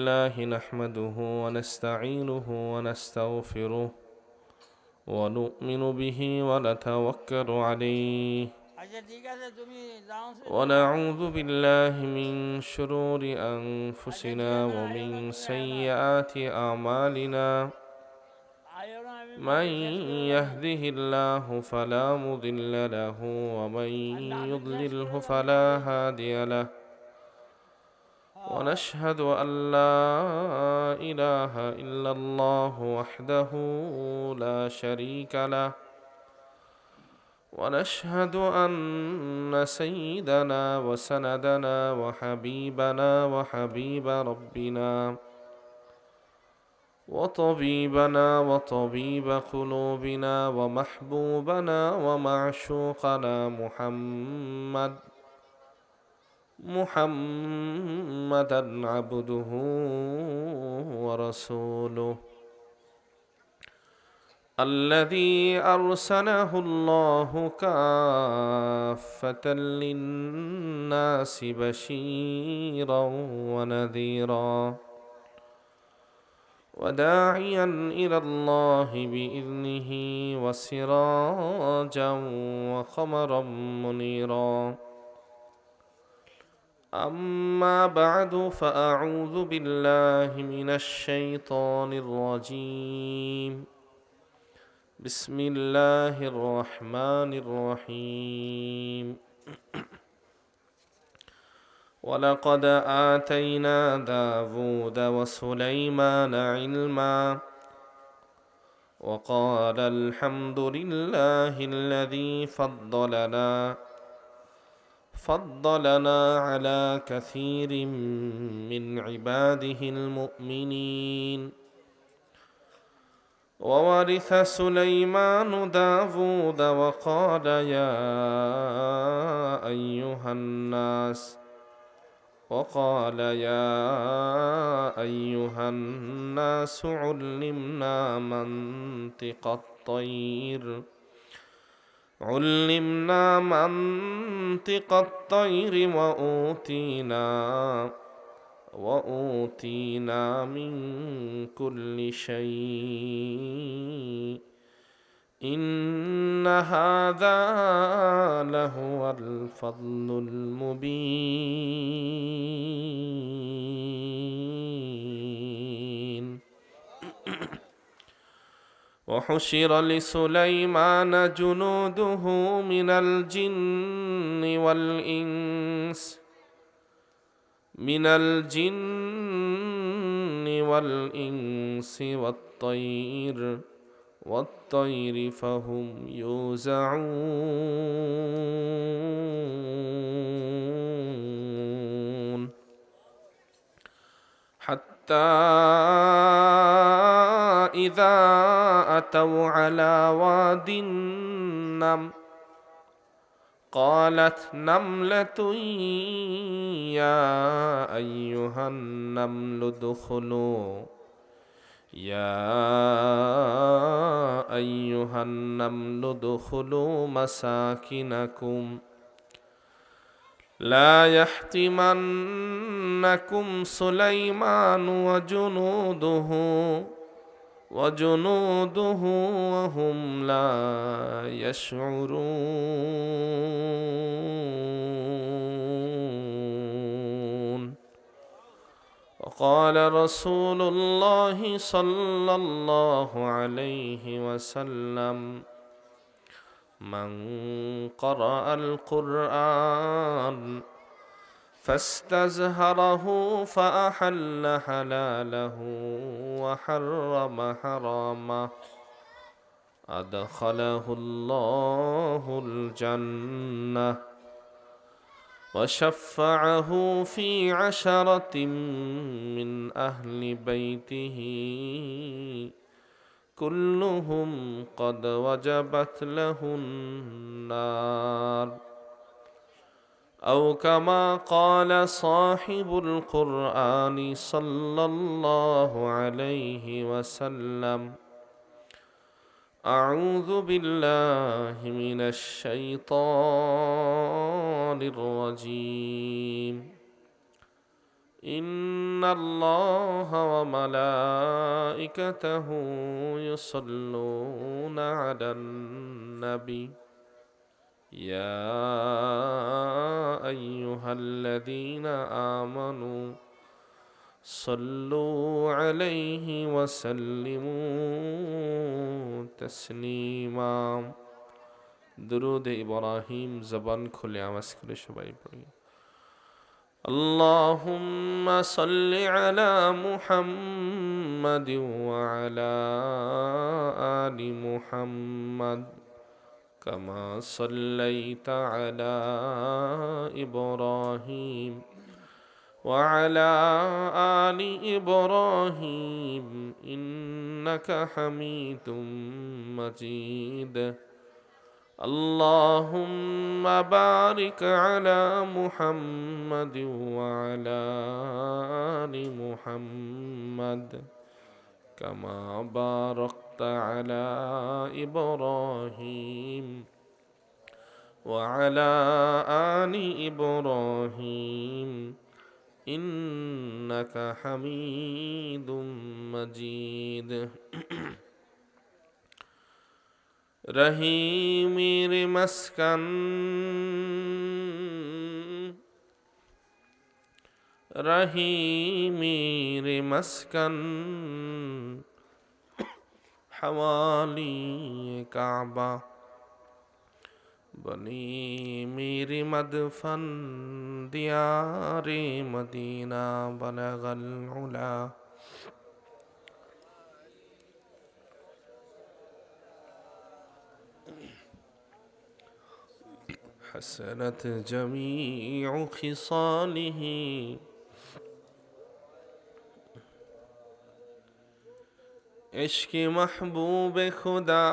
الله نحمده ونستعينه ونستغفره ونؤمن به ونتوكل عليه ونعوذ بالله من شرور أنفسنا ومن سيئات أعمالنا من يهده الله فلا مضل له ومن يضلله فلا هادي له ونشهد أن لا إله إلا الله وحده لا شريك له ونشهد أن سيدنا وسندنا وحبيبنا وحبيب ربنا وطبيبنا وطبيب قلوبنا ومحبوبنا ومعشوقنا محمدا عبده ورسوله الذي أرسله الله كافة للناس بشيرا ونذيرا وداعيا إلى الله بإذنه وسراجا وقمرا منيرا أما بعد فأعوذ بالله من الشيطان الرجيم بسم الله الرحمن الرحيم ولقد آتينا داود وسليمان علما وقال الحمد لله الذي فضلنا على كثير من عباده المؤمنين وورث سليمان داود وقال يا أيها الناس علمنا منطق الطير وأوتينا من كل شيء إن هذا لهو الفضل المبين وحشر لسليمان جنوده من الجن والإنس والطير فهم يوزعون حتى إذا أتوا على واد النمل قالت نملة يا أيها النمل ادخلوا مساكنكم لا يحطمنكم سليمان وجنوده وهم لا يشعرون وقال رسول الله صلى الله عليه وسلم من قرأ القرآن فاستزهره فأحل حلاله وحرم حرامه أدخله الله الجنة وشفعه في 10 من أهل بيته كلهم قد وجبت له النار أو كما قال صاحب القرآن صلى الله عليه وسلم أعوذ بالله من الشيطان الرجيم إن الله وملائكته يصلون على النبي يا أيها الذين آمنوا صلوا عليه وسلموا تسليما درود إبراهيم زبان খুলে আওয়াজ করে সবাই পড়ি اللهم صل على محمد وعلى آل محمد كما صليت على إبراهيم وعلى آل إبراهيم إنك حميد مجيد اللهم بارك على محمد وعلى آل محمد كما باركت على إبراهيم وعلى آل إبراهيم إنك حميد مجيد রহিমের মাসকান রহিমের মাসকান হাওয়ালি কাবা বনি মেরে মদফন দিয়ারে মদিনা বলগল উলা حسنت جميع خصاله عشق محبوب خدا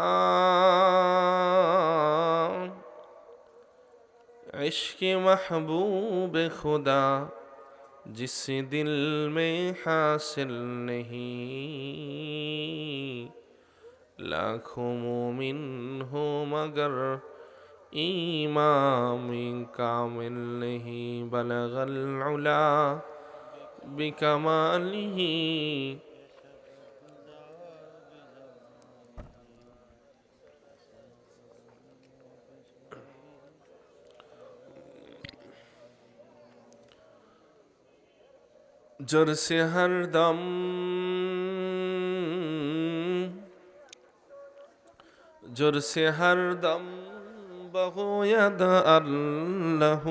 عشق محبوب خدا जिस दिल में हासिल नहीं लाखों मोमिन हो मगर इमाम कामिल नहीं बलगल उला बिकमालिही जोर से हर दम जोर से हर दम بغوید الله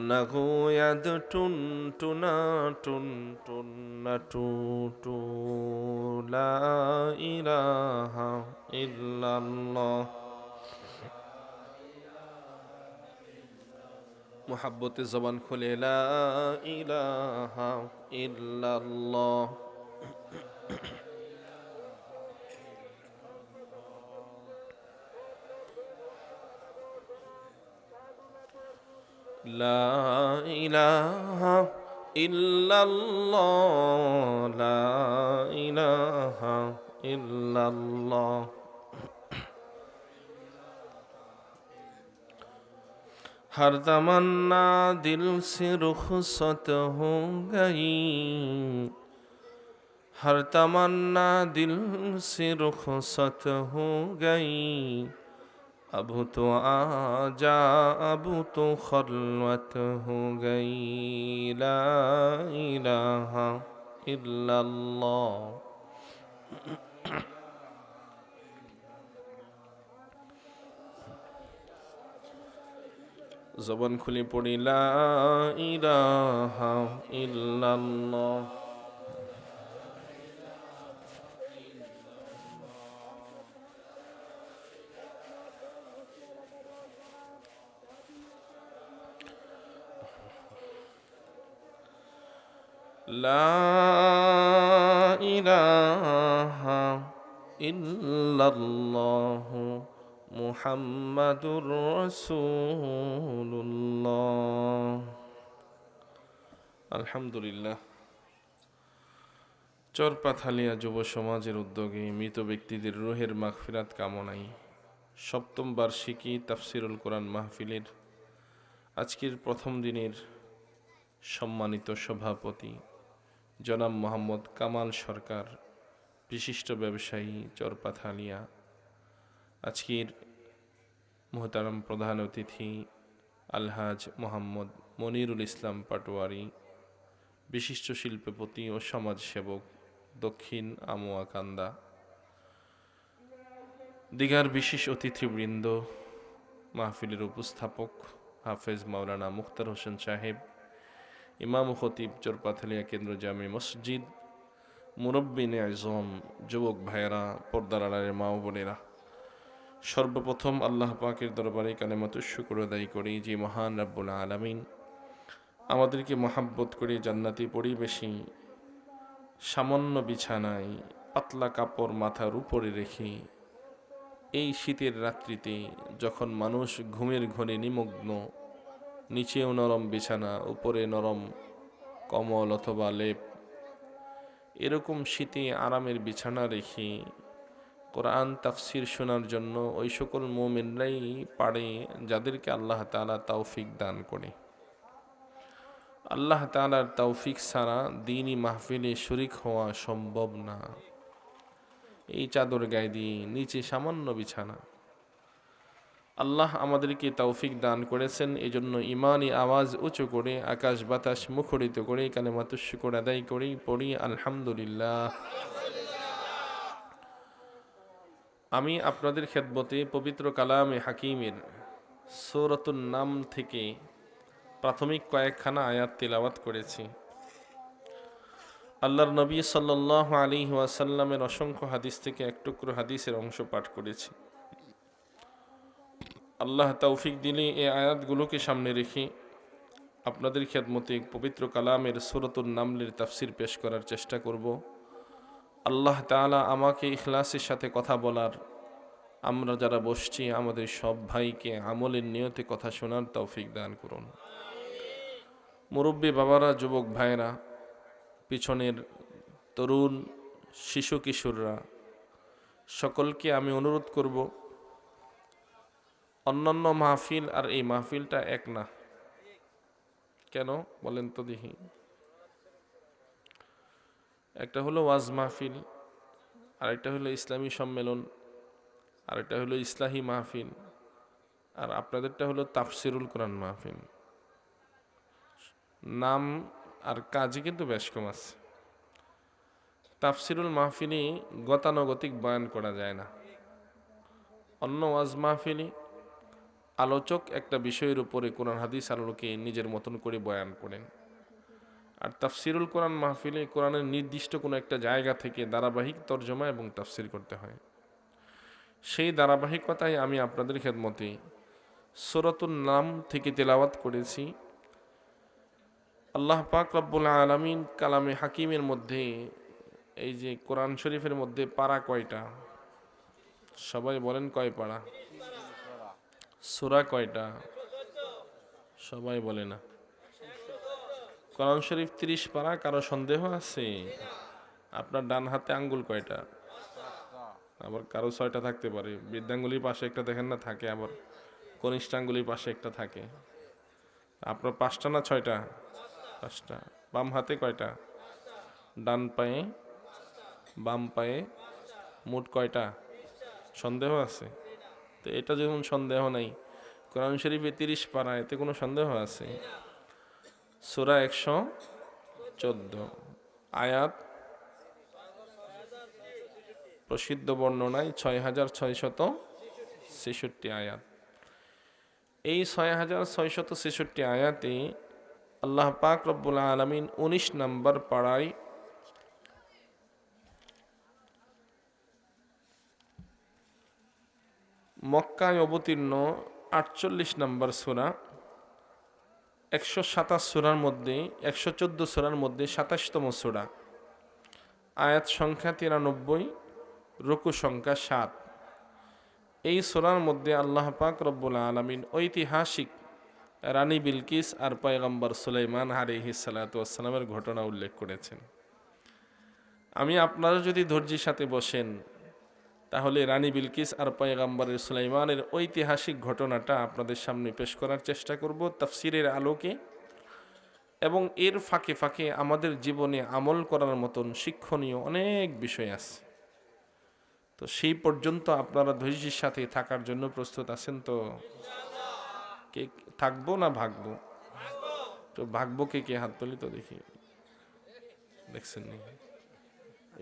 نگوید تون تونا تون تون تو تو لا إله إلا الله محبت زبان খুলে لا إله إلا الله لا إله إلا الله لا إله إلا الله हर तमन्ना दिल से रुखसत हो गई हर तमन्ना दिल से रुखसत हो गई अब तो आजा अब तो खलवत हो गई ला इलाहा इल्लल्लाह जबान खुली पड़ी ला इलाहा इल्लल्लाह لا إله إلا الله محمد رسول الله الحمد لله চরপাথালিয়া যুব সমাজের উদ্যোগে মৃত ব্যক্তিদের রুহের মাগফিরাত কামনায় সপ্তম বার্ষিকী তাফসিরুল কোরআন মাহফিলের আজকের প্রথম দিনের সম্মানিত সভাপতি জনাব মোহাম্মদ কামাল সরকার, বিশিষ্ট ব্যবসায়ী চরপাথালিয়া, আজকের মোহতারাম প্রধান অতিথি আলহাজ মোহাম্মদ মনিরুল ইসলাম পাটোয়ারি, বিশিষ্ট শিল্পপতি ও সমাজসেবক দক্ষিণ আমুয়াকান্দা, দিগার বিশেষ অতিথিবৃন্দ, মাহফিলের উপস্থাপক হাফেজ মাওলানা মুখতার হোসেন সাহেব, ইমাম ও খতিব চরপাথালিয়া কেন্দ্র জামে মসজিদ, মুরব্বিনে আজম, যুবক ভাইয়েরা, পর্দার আড়ালের মা ও বোনেরা, সর্বপ্রথম আল্লাহ পাকের দরবারে কালেমাতুর শুকর আদায় করি যে মহান রাব্বুল আলামিন আমাদেরকে মহাব্বত করে জান্নাতি পরিবেশে সামান্য বিছানায় পাতলা কাপড় মাথার উপরে রেখে এই শীতের রাত্রিতে যখন মানুষ ঘুমের ঘরে নিমগ্ন, নিচেও নরম বিছানা, উপরে নরম কমল অথবা লেপ, এরকম শীতে আরামের বিছানা রেখে কোরআন তাফসির শোনার জন্য ওই সকল মুমিনরাই পারে যাদেরকে আল্লাহ তাআলা তৌফিক দান করে। আল্লাহ তাআলার তৌফিক ছাড়া দ্বীনি মাহফিলে শরীক হওয়া সম্ভব না। এই চাদর গায়ে দিয়ে নিচে সামান্য বিছানা, আল্লাহ আমাদেরকে তৌফিক দান করেছেন। এজন্য ইমানি আওয়াজ উঁচু করে আকাশ বাতাস মুখরিত করে কালেমাতুশ শুকর আদায় করি, পড়ি আলহামদুলিল্লাহ। আমি আপনাদের খেদমতে পবিত্র কালামে হাকিমের সূরাতুন নাম থেকে প্রাথমিক কয়েকখানা আয়াত তিলাওয়াত করেছি। আল্লাহর নবী সাল্লাল্লাহু আলাইহি ওয়াসাল্লামের অসংখ্য হাদিস থেকে এক টুকরো হাদিসের অংশ পাঠ করেছি। আল্লাহ তৌফিক দিলে এই আয়াতগুলোকে সামনে রেখে আপনাদের খেদমতে পবিত্র কালামের সূরাতুন নামলের তাফসির পেশ করার চেষ্টা করব। আল্লাহ তাআলা আমাকে ইখলাসের সাথে কথা বলার, আমরা যারা বসছি আমাদের সব ভাইকে আমলের নিয়তে কথা শোনার তৌফিক দান করুন। মুরব্বী বাবারা, যুবক ভাইরা, পিছনের তরুণ শিশু কিশোররা, সকলকে আমি অনুরোধ করব, অন্যান্য মাহফিল আর এই মাহফিলটা এক না। কেন বলেন তো দেখি? একটা হলো ওয়াজ মাহফিল, আরেকটা হলো ইসলামী সম্মেলন, আরেকটা হলো ইসলাহি মাহফিল, আর আপনাদেরটা হলো তাফসিরুল কোরআন মাহফিল। নাম আর কাজে কিন্তু বেশ কম আছে। তাফসিরুল মাহফিলে গতানুগতিক বয়ান করা যায় না। অন্য ওয়াজ মাহফিলে আলোচক একটা বিষয়ের উপরে কোরআন হাদিস আলোকে নিজের মতন করে বয়ান করেন, আর তাফসিরুল কোরআন মাহফিলে কোরআনের নির্দিষ্ট কোনো একটা জায়গা থেকে ধারাবাহিক তর্জমা এবং তাফসির করতে হয়। সেই ধারাবাহিকতায় আমি আপনাদের খেদমতে সূরাতুন নাম থেকে তেলাওয়াত করেছি। আল্লাহ পাক রব্বুল আলামিন কালামে হাকিমের মধ্যে, এই যে কোরআন শরীফের মধ্যে পারা কয়টা? সবাই বলেন কয় পারা? সূরা কয়টা? সবাই বলে না। কোরআন শরীফ 30 পারা। কারো সন্দেহ আছে? আপনার ডান হাতে আঙ্গুল কয়টা? আবার কারো 6টা থাকতে পারে। বৃদ্ধাঙ্গুলির পাশে একটা দেখেন না থাকে, আবার কনিষ্ঠাঙ্গুলির পাশে একটা থাকে। আপনার 5টা না 6টা? 5টা। বাম হাতে কয়টা? ডান পায়ে, বাম পায়ে মোট কয়টা? সন্দেহ আছে? তো এটা যখন সন্দেহ নাই, কোরআন শরীফে 30 পারা, এতে কোনো সন্দেহ আছে? সূরা 114, আয়াত প্রসিদ্ধ বর্ণনায় 6666 আয়াত। এই 6666 আয়াতে আল্লাহ পাক রব্বুল আলামিন 19 নম্বর পাড়ায় মক্কায় অবতীর্ণ 48 নম্বর সূরা, 127 সূরার মধ্যে 114 সূরার মধ্যে 27তম সূরা, আয়াত সংখ্যা 93, রুকু সংখ্যা 7। এই সূরার মধ্যে আল্লাহ পাক রব্বুল আলামিন ঐতিহাসিক রানী বিলকিস আর পয়গম্বর সুলাইমান আলাইহিস সালাতু ওয়াস সালামের ঘটনা উল্লেখ করেছেন। আমি আপনারা যদি ধৈর্যের সাথে বসেন, তাহলে রানী বিলকিস আর পয়গম্বরের সুলাইমানের ঐতিহাসিক ঘটনাটা আপনাদের সামনে পেশ করার চেষ্টা করব তাফসিরের আলোকে। এবং এর ফাঁকে ফাঁকে আমাদের জীবনে আমল করার মতন শিক্ষণীয় অনেক বিষয় আছে। তো সেই পর্যন্ত আপনারা ধৈর্যের সাথে থাকার জন্য প্রস্তুত আছেন তো? কে থাকবো না ভাগবো? তো ভাগবো কে কে হাত তুলি তো দেখি। দেখছেন নি?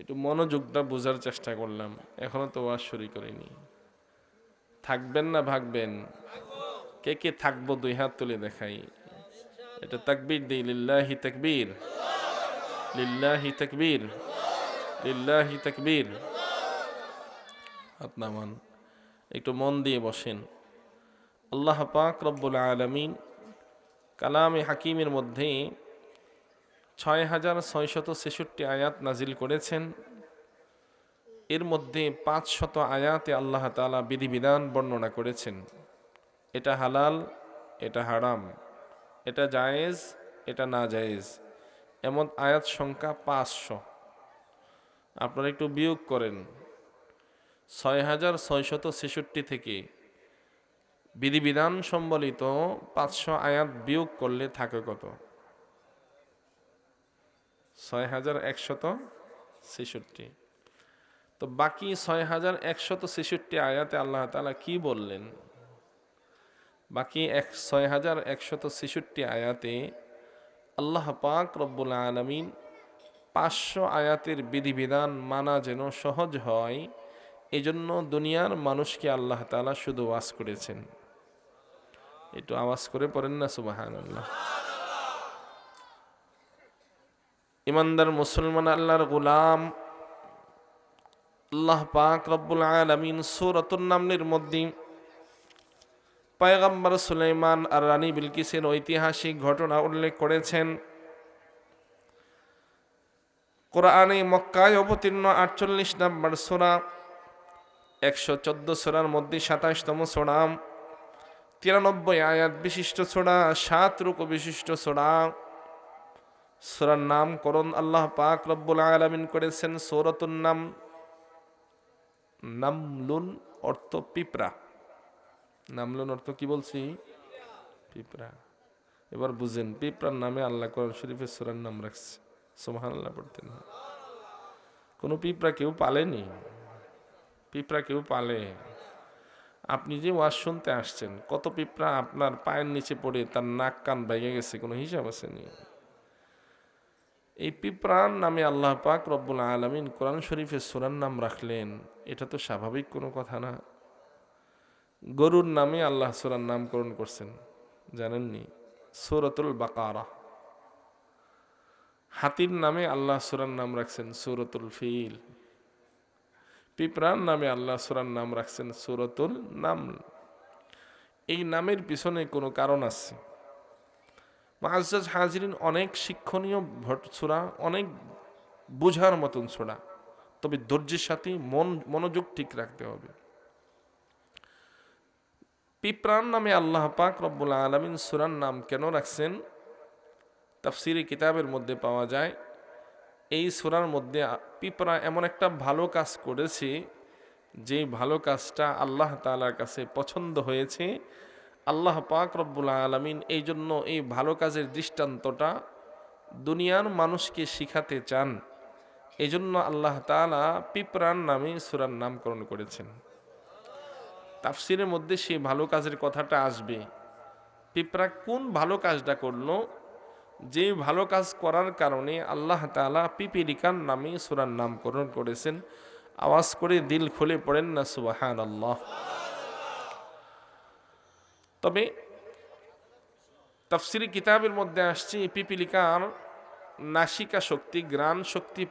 একটু মনোযোগটা বোঝার চেষ্টা করলাম, এখনো তো ওয়াজ শুরু করিনি। থাকবেন না ভাগবেন? কে কে থাকবো দুই হাত তুলে দেখাই। এটা তাকবীর দেই, লিল্লাহি তাকবীর, লিল্লাহি তাকবীর, লিল্লাহি তাকবীর। হাত নামান, একটু মন দিয়ে বসেন। আল্লাহ পাক রব্বুল আলামিন কালামে হাকিমের মধ্যে ৬,৬৬৬ আয়াত নাজিল করেছেন। এর মধ্যে ৫০০ আয়াতে আল্লাহ তাআলা বিধিবিধান বর্ণনা করেছেন। এটা হালাল, এটা হারাম, এটা জায়েজ, এটা না জায়েজ, এমন আয়াত সংখ্যা ৫০০। আপনারা একটু বিয়োগ করেন, ৬,৬৬৬ থেকে বিধিবিধান সম্বলিত ৫০০ আয়াত বিয়োগ করলে থাকে কত? ৬,১৬৬। তো বাকি ৬,১৬৬ আয়াতে আল্লাহ তাআলা কি বললেন? বাকি ৬,১৬৬ আয়াতে আল্লাহ পাক রব্বুল আলামিন ৫০০ আয়াতের বিধিবিধান মানা যেন সহজ হয়, এজন্য দুনিয়ার মানুষকে আল্লাহ তাআলা শুধু ওয়াজ করেছেন। একটু আওয়াজ করে পড়েন না সুবহানাল্লাহ। ইমানদার মুসলমান, আল্লাহর গোলাম, আল্লাহ পাক রব্বুল আলামিন সূরাতুন নামলের মধ্যে পয়গম্বর সুলাইমান আর রানী বিলকিসের ঐতিহাসিক ঘটনা উল্লেখ করেছেন। কোরআনে মক্কায় অবতীর্ণ ৪৮ নম্বর সূরা, ১১৪ সূরার মধ্যে ২৭তম সূরা, ৯৩ আয়াত বিশিষ্ট সূরা, ৭ রুকু বিশিষ্ট সূরা। সূরার নামকরণ আল্লাহ পাক রব্বুল আলামিন করেছেন সূরাতুন নাম। নামলুন অর্থ পিঁপড়া। নামলুন অর্থ কি বলছি? পিঁপড়া। এবার বুঝেন, পিঁপড়ার নামে আল্লাহ কোরআন শরীফের সূরার নাম রাখছে। সুবহানাল্লাহ পড়তেন। কোনো পিঁপড়া কেউ পালেনি? পিঁপড়া কেউ পালে? আপনি যে ওয়াজ শুনতে আসছেন, কত পিঁপড়া আপনার পায়ের নিচে পড়ে তার নাক কান ভেঙে গেছে, কোনো হিসাব আসেনি? এই পিঁপড়ার নামে আল্লাহ পাক রব্বুল আলামিন কোরআন শরীফের সূরার নাম রাখলেন, এটা তো স্বাভাবিক কোনো কথা না। গরুর নামে আল্লাহ সূরার নামকরণ করছেন, জানেননি? সূরাতুল বাকারা। হাতির নামে আল্লাহ সূরার নাম রাখছেন সূরাতুল ফিল। পিঁপড়ার নামে আল্লাহ সূরার নাম রাখছেন সূরাতুল নামল। এই নামের পিছনে কোনো কারণ আছে। মুআজ্জাজ হাজিরিন, অনেক শিক্ষণীয় সূরা, অনেক বুঝার মতন সূরা, তবে ধৈর্যের সাথে মনোযোগ ঠিক রাখতে হবে। পিঁপড়ার নামে আল্লাহ পাক রব্বুল আলামিন সূরার নাম কেন রাখছেন? তাফসীরে কিতাবের মধ্যে পাওয়া যায়, এই সূরার মধ্যে পিঁপড়া এমন একটা ভালো কাজ করেছে, যে ভালো কাজটা আল্লাহ তাআলার কাছে পছন্দ হয়েছে। আল্লাহ পাক রব্বুল আলামিন এই জন্য এই ভালো কাজের দৃষ্টান্তটা দুনিয়ার মানুষকে শিখাতে চান, এই জন্য আল্লাহ তাআলা পিঁপড়ার নামে সূরার নামকরণ করেছেন। তাফসীরের মধ্যে সেই ভালো কাজের কথাটা আসবে। পিঁপড়া কোন ভালো কাজটা করলো, যে ভালো কাজ করার কারণে আল্লাহ তাআলা পিপীলিকার নামে সূরার নামকরণ করেছেন। আওয়াজ করে দিল খুলে পড়েন না সুবহানাল্লাহ। তবে তাফসীরি কিতাবের মধ্যে আসছে, পিপীলিকার নাসিকা শক্তি, ঘ্রাণ শক্তি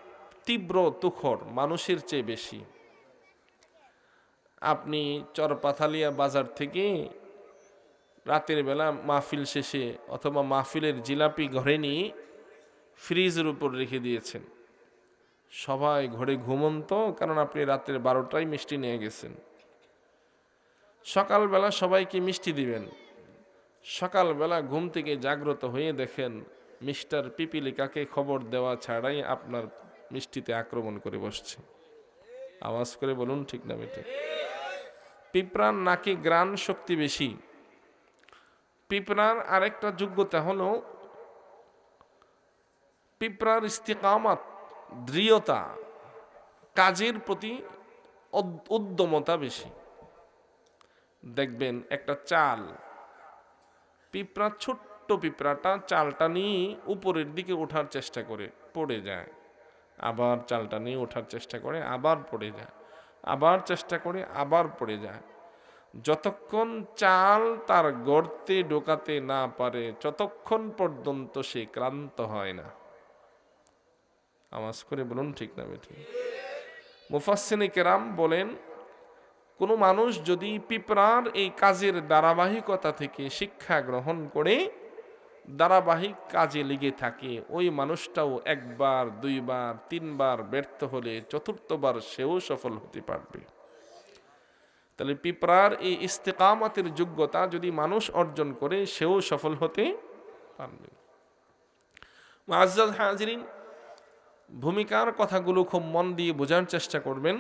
তীব্র তুখর, মানুষের চেয়ে বেশি। আপনি চরপাথালিয়া বাজার থেকে রাতের বেলা মাহফিল শেষে অথবা মাহফিলের জিলাপি ঘরে নিয়ে ফ্রিজের উপর রেখে দিয়েছেন, সবাই ঘরে ঘুমন্ত, কারণ আপনি রাতের 12টায় মিষ্টি নিয়ে গেছেন। সকালবেলা সবাইকে মিষ্টি দিবেন, সকালবেলা ঘুম থেকে জাগ্রত হয়ে দেখেন মিস্টার পিপীলিকাকে খবর দেওয়া ছাড়াই আপনার মিষ্টিতে আক্রমণ করে বসছে। আওয়াজ করে বলুন ঠিক না বেঠিক? পিঁপড়ার নাকি ঘ্রাণ শক্তি বেশি। পিঁপড়ার আরেকটা যোগ্যতা হলো, পিঁপড়ার ইস্তিকামাত, দৃঢ়তা, কাজের প্রতি উদ্যমতা বেশি। দেখবেন একটা চাল, পিঁপড়া, ছোট্ট পিঁপড়াটা চালটা নিয়ে উপরের দিকে ওঠার চেষ্টা করে, পড়ে যায়, আবার চালটা নিয়ে ওঠার চেষ্টা করে, আবার পড়ে যায়, আবার চেষ্টা করে, আবার পড়ে যায়। যতক্ষণ চাল তার গর্তে ঢোকাতে না পারে ততক্ষণ পর্যন্ত সে ক্লান্ত হয় না। আওয়াজ করে বলুন ঠিক না বেঠিক? মুফাসসিরে কেরাম বলেন, কোনো মানুষ যদি পিঁপড়ার এই কাজের ধারাবাহিকতা থেকে শিক্ষা গ্রহণ করে ধারাবাহিক কাজে লেগে থাকে, ওই মানুষটাও একবার, দুইবার, তিনবার ব্যর্থ হলে চতুর্থবার সেও সফল হতে পারবে। তাহলে পিঁপড়ার এই ইস্তেকামতের যোগ্যতা যদি মানুষ অর্জন করে, সেও সফল হতে পারবে। মুআজ্জাজ হাজিরিন, ভূমিকার কথাগুলো খুব মন দিয়ে বোঝার চেষ্টা করবেন।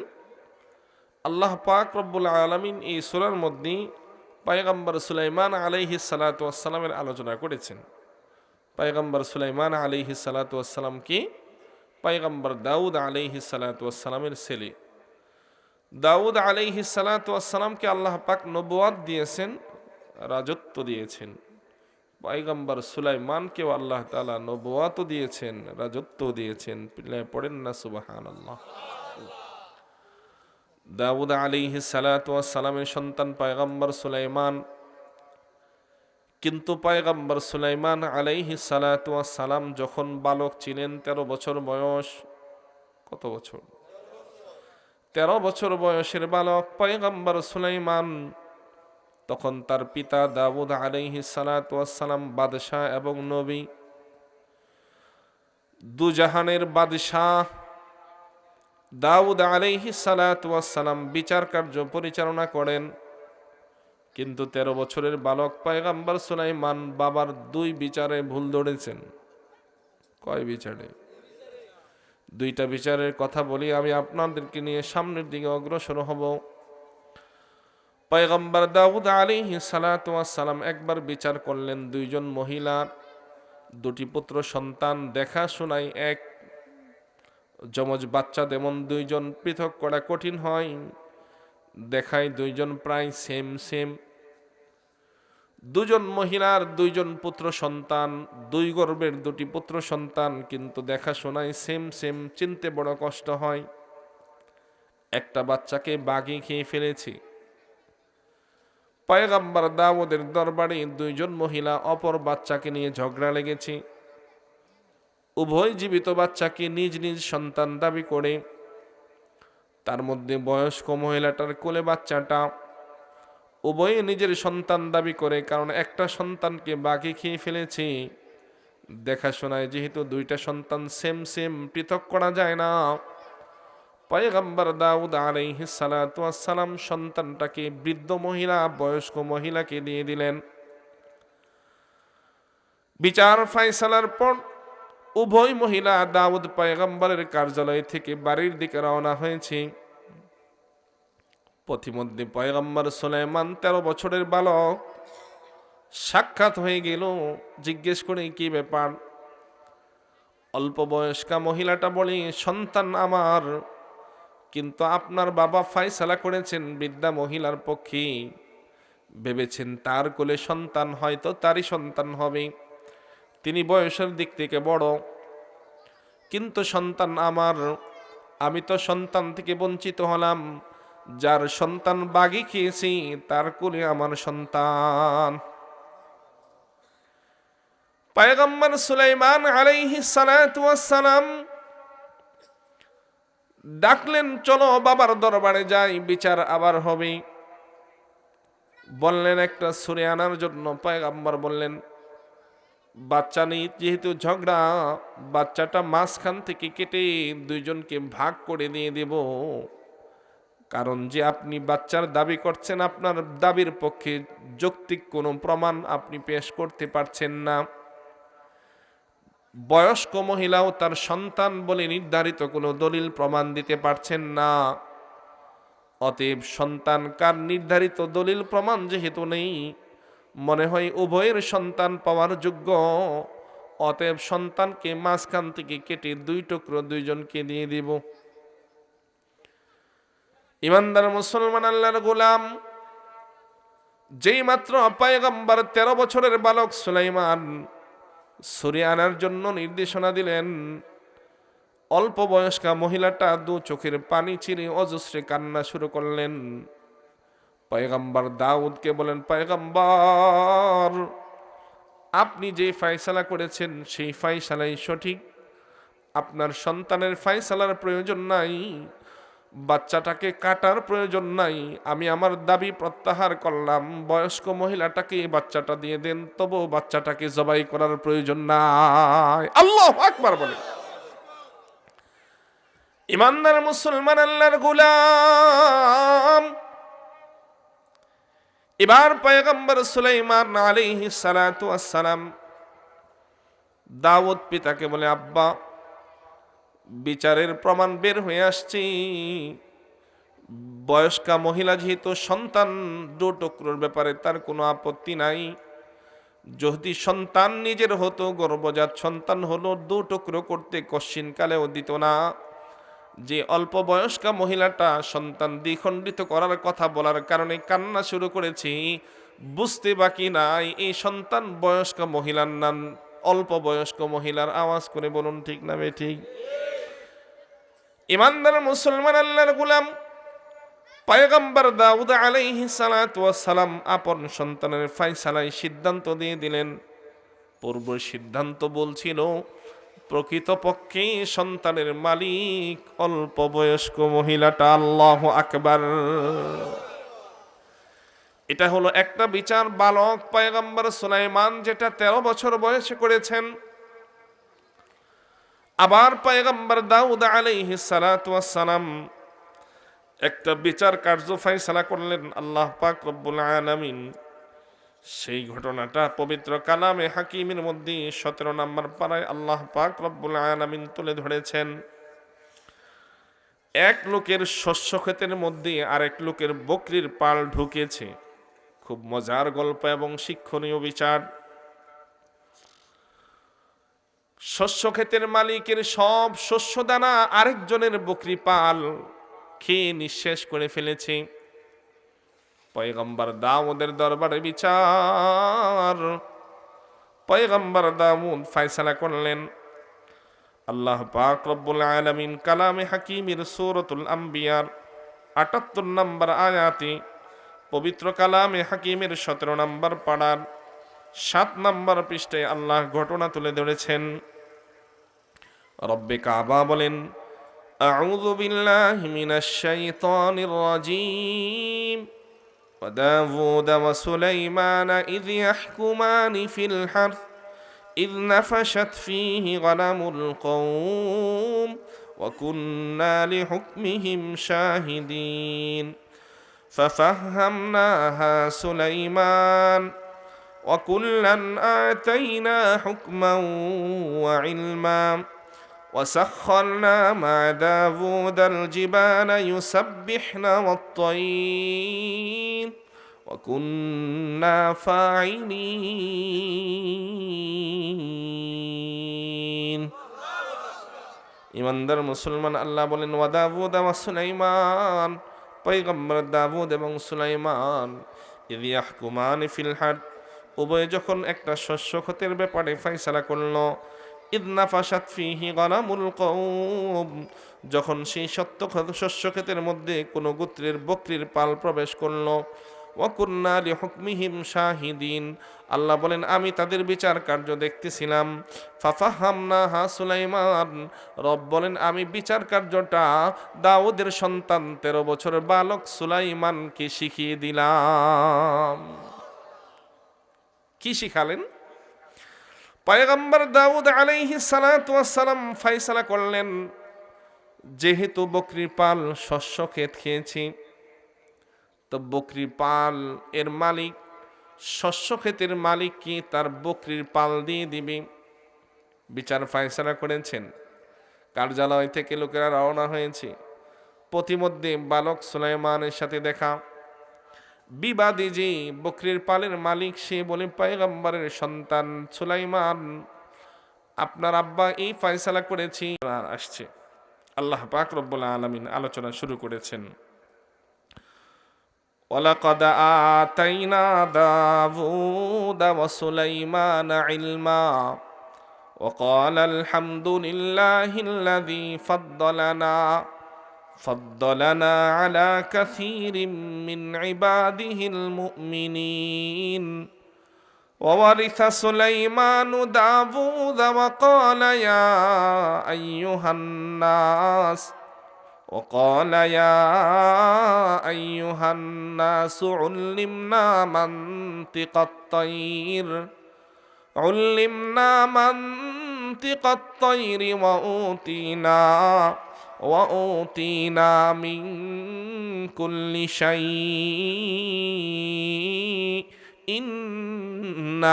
আল্লাহ পাক রব্বুল আলামিন এই সূরার মধ্যে পয়গম্বর সুলাইমান আলাইহিস সালাতু ওয়াস সালামের আলোচনা করেছেন। পয়গম্বর সুলাইমান আলাইহিস সালাতু ওয়াস সালামকে পয়গম্বর দাউদ আলাইহিস সালাতু ওয়াস সালামের ছেলে। দাউদ আলাইহিস সালাতু ওয়াস সালামকে আল্লাহ পাক নবুয়াত দিয়েছেন, রাজত্ব দিয়েছেন। পয়গম্বর সুলাইমানকেও আল্লাহ তাআলা নবুয়াতও দিয়েছেন, রাজত্ব দিয়েছেন। পড়েন না সুবহানাল্লাহ। দাউদ আলাইহিস সালাতু ওয়াস সালামের সন্তান পয়গম্বর সুলাইমান। কিন্তু পয়গম্বর সুলাইমান আলাইহিস সালাতু ওয়াস সালাম যখন বালক ছিলেন, 13 বছর বয়স। কত বছর? 13 বছর বয়সের বালক পয়গম্বর সুলাইমান। তখন তার পিতা দাউদ আলাইহিস সালাতু ওয়াস সালাম বাদশাহ এবং নবী, দুজাহানের বাদশাহ। দাউদ আলাইহিস সালাতু ওয়াস সালাম বিচার কার্য পরিচালনা করেন। কিন্তু 13 বছরের বালক পয়গম্বর সুলাইমান বাবার 2 বিচারে ভুল ধরেছেন। কয় বিচারে? 2টা বিচারের কথা বলি, আমি আপনাদেরকে নিয়ে সামনের দিকে অগ্রসর হব। পয়গম্বর দাউদ আলাইহিস সালাতু ওয়াস সালাম একবার বিচার করলেন 2 জন মহিলার 2টি পুত্র সন্তান দেখাশোনায় এক। যমজ বাচ্চা যেমন 2 জন পৃথক করা কঠিন হয়, দেখায় 2 জন প্রায় সেম সেম। 2 জন মহিলার 2 জন পুত্র সন্তান, 2 গর্ভের 2টি পুত্র সন্তান, কিন্তু দেখাশোনায় সেম সেম, চিনতে বড় কষ্ট হয়। একটা বাচ্চাকে বাঘে খেয়ে ফেলেছে। পয়গম্বর দাউদের দরবারে 2 জন মহিলা অপর বাচ্চাকে নিয়ে ঝগড়া লেগেছে। উভয় জীবিত বাচ্চাকে নিজ নিজ সন্তান দাবি করে। তার মধ্যে বয়স্ক মহিলাটার কোলে বাচ্চাটা। উভয়ে নিজের সন্তান দাবি করে, কারণ একটা সন্তানকে বাঘে খেয়ে ফেলেছে। দেখাশোনায় যেহেতু 2টা সন্তান সেম সেম, পৃথক করা যায় না। পয়গম্বর দাউদ আলাইহিস সালাতু ওয়াস সালাম সন্তানটাকে বৃদ্ধ মহিলা, বয়স্ক মহিলাকে দিয়ে দিলেন। বিচার ফায়সালার পর উভয় মহিলা দাউদ পয়গম্বরের কার্যালয় থেকে বাড়ির দিকে রওনা হয়েছে। পথিমধ্যে পয়গম্বর সুলাইমান 13 বছরের বালক সাক্ষাৎ হয়ে গেল। জিজ্ঞেস করে, কি ব্যাপার? অল্প বয়স্কা মহিলাটা বলে, সন্তান আমার, কিন্তু আপনার বাবা ফায়সালা করেছেন বৃদ্ধা মহিলার পক্ষে। ভেবেছেন তার কোলে সন্তান হয়তো তারই সন্তান হবে, তিনি বয়সের দিক থেকে বড়, কিন্তু সন্তান আমার। আমি তো সন্তান থেকে বঞ্চিত হলাম। যার সন্তান বাঘে খেয়েছি তার কোলে আমার সন্তান। পয়গম্বর সুলাইমান আলাইহিস সালাতু ওয়াস সালাম ডাকলেন, চলো বাবার দরবারে যাই, বিচার আবার হবে। বললেন একটা ছুরি আনার জন্য। পয়গম্বর বললেন, বাচ্চা নেই যেহেতু ঝগড়া, বাচ্চাটা মাঝখান থেকে কেটে 2 জনকে ভাগ করে দিয়ে দেব। কারণ যে আপনি বাচ্চার দাবি করছেন, আপনার দাবির পক্ষে যৌক্তিক কোনো প্রমাণ আপনি পেশ করতে পারছেন না। বয়স্ক মহিলাও তার সন্তান বলে নির্ধারিত কোনো দলিল প্রমাণ দিতে পারছেন না। অতএব সন্তান কার নির্ধারিত দলিল প্রমাণ যেহেতু নেই, মনে হয় উভয়ের সন্তান পাওয়ার যোগ্য। অতএব সন্তানকে মাঝখান থেকে কেটে 2 টুকরো 2 জনকে দিয়ে দিব। ইমানদার মুসলমান, আল্লাহর গোলাম, যেই মাত্র পয়গম্বর 13 বছরের বালক সুলাইমান ছুরি আনার জন্য নির্দেশনা দিলেন, অল্প বয়স্কা মহিলাটা 2 চোখের পানি ছিঁড়ে অজস্রে কান্না শুরু করলেন। পয়গম্বর দাউদকে বলেন, পয়গম্বর, আপনি যে ফয়সালা করেছেন সেই ফয়সালাই সঠিক, আপনার সন্তানের ফয়সালার প্রয়োজন নাই, বাচ্চাটাকে কাটার প্রয়োজন নাই, আমি আমার দাবি প্রত্যাহার করলাম, বয়স্ক মহিলাটাকে বাচ্চাটা দিয়ে দেন, তবু বাচ্চাটাকে জবাই করার প্রয়োজন নাই। আল্লাহু আকবার বলেন। ইমানদার মুসলমান, আল্লাহর গোলাম, এবার পয়গম্বর সুলাইমান আলাইহিস সালাতু ওয়াস সালাম দাউদ পিতাকে বলে, আব্বা, বিচারের প্রমাণ বের হয়ে আসছে, বয়স্কা মহিলা যেহেতু সন্তান 2 টুকরোর ব্যাপারে তার কোনো আপত্তি নাই, যদি সন্তান নিজের হতো, গর্ভজাত সন্তান হলো, 2 টুকরো করতে কশ্চিন কালেও দিত না। যে অল্প বয়স্কা মহিলাটা সন্তান দ্বিখণ্ডিত করার কথা বলার কারণে কান্না শুরু করেছি, বুঝতে বাকি নাই এই সন্তান বয়স্ক মহিলার নাম অল্প বয়স্ক মহিলার। আওয়াজ করে বলুন ঠিক না বেঠিক? ইমানদার মুসলমান, আল্লাহর গোলাম, পয়গম্বর দাউদ আলাইহিস সালাতু ওয়াস সালাম আপন সন্তানের ফয়সালায় সিদ্ধান্ত দিয়ে দিলেন। পূর্ব সিদ্ধান্ত বলছিল প্রকৃতপক্ষে সন্তানের মালিক অল্প বয়স্ক মহিলাটা। আল্লাহু আকবার। এটা হলো একটা বিচার বালক পয়গম্বর সুলাইমান যেটা 13 বছর বয়সে করেছেন। আবার পয়গম্বর দাউদ আলাইহিস সালাতু ওয়াস সালাম একটা বিচার কার্য ফয়সালা করলেন। আল্লাহ পাক রব্বুল আলামিন সেই ঘটনাটা পবিত্র কালামে হাকিমের মধ্যে 17 নম্বর পারায় আল্লাহ পাক রব্বুল আলামিন তুলে ধরেছেন। এক লোকের শস্য ক্ষেতের মধ্যে আরেক লোকের বকরির পাল ঢুকেছে। খুব মজার গল্প এবং শিক্ষণীয় বিচার। শস্য ক্ষেতের মালিকের সব শস্য দানা আরেকজনের বকরি পাল খেয়ে নিঃশেষ করে ফেলেছে। পয়গম্বর দাউদের দরবারে বিচার। পয়গম্বর দাউদ ফয়সালা করলেন। আল্লাহ পাক রব্বুল আলামিন কালামে হাকিমের সূরাতুল আম্বিয়ার ৭৮ নম্বর আয়াতে, পবিত্র কালামে হাকিমের 17 নম্বর পাড়ার 7 নম্বর পৃষ্ঠায় আল্লাহ ঘটনা তুলে ধরেছেন। রব্বে কাবা বলেন, আউযু বিল্লাহি মিনাশ শাইতানির রাজীম। وداود وسليمان إذ يحكمان في الحرث إذ نفشت فيه غنم القوم وكنا لحكمهم شاهدين ففهمناها سليمان وكلا آتينا حكما وعلما وسخرنا مع داود الجبال يسبحن والطير وكنا فاعلين। ইমানদার মুসলমান, আল্লাহ বলেন, ওয়া দাউদ ওয়া সুলাইমান, পয়গম্বর দাউদ এবং সুলাইমান ইয ইয়াহকুমান ফিল হারথ, উভয়ে যখন একটা শস্য ক্ষেতের ব্যাপারে ফয়সালা করল। ইয নাফাশাত ফীহি গানামুল কওম, যখন সেই শস্য ক্ষেতের মধ্যে কোনো গোত্রের বকরির পাল প্রবেশ করল। ওয়া কুন্না লিহুকমিহিম শাহিদিন, আল্লাহ বলেন আমি তাদের বিচার কার্য দেখতেছিলাম। ফাফাহামনাহা সুলাইমান, রব বলেন আমি বিচার কার্যটা দাউদের সন্তান 13 বছরের বালক সুলাইমানকে শিখিয়ে দিলাম। কি শিখালেন? পয়গম্বর দাউদ আলাইহিস সালাতু ওয়াস সালাম ফয়সালা করলেন, যেহেতু বকরির পাল শস্য ক্ষেত খেয়েছি, তো বকরির পাল এর মালিক শস্য ক্ষেতের মালিককে তার বকরির পাল দিয়ে দিবে। বিচার ফয়সালা করেছেন। কার্যালয় থেকে লোকেরা রওনা হয়েছে। পথিমধ্যে বালক সুলাইমানের সাথে দেখা। বিবাদী যে বকরির পালের মালিক সে বলে, পয়গম্বরের সন্তান সুলাইমান, আপনার আব্বা এই ফয়সালা করেছি, আর আসছে। আল্লাহ পাক রব্বুল আলামিন আলোচনা শুরু করেছেন। ওয়ালাকাদ আতাইনা দাউদা ওয়া সুলাইমানা ইলমা ওয়া ক্বালা আলহামদুলিল্লাহিল্লাযী ফাদ্দালানা আলা কাসীরিম মিন ইবাদিহিল মুমিনিন। وورث سليمان داود وقال يا أيها الناس علمنا منطق الطير وأوتينا من كل شيء إن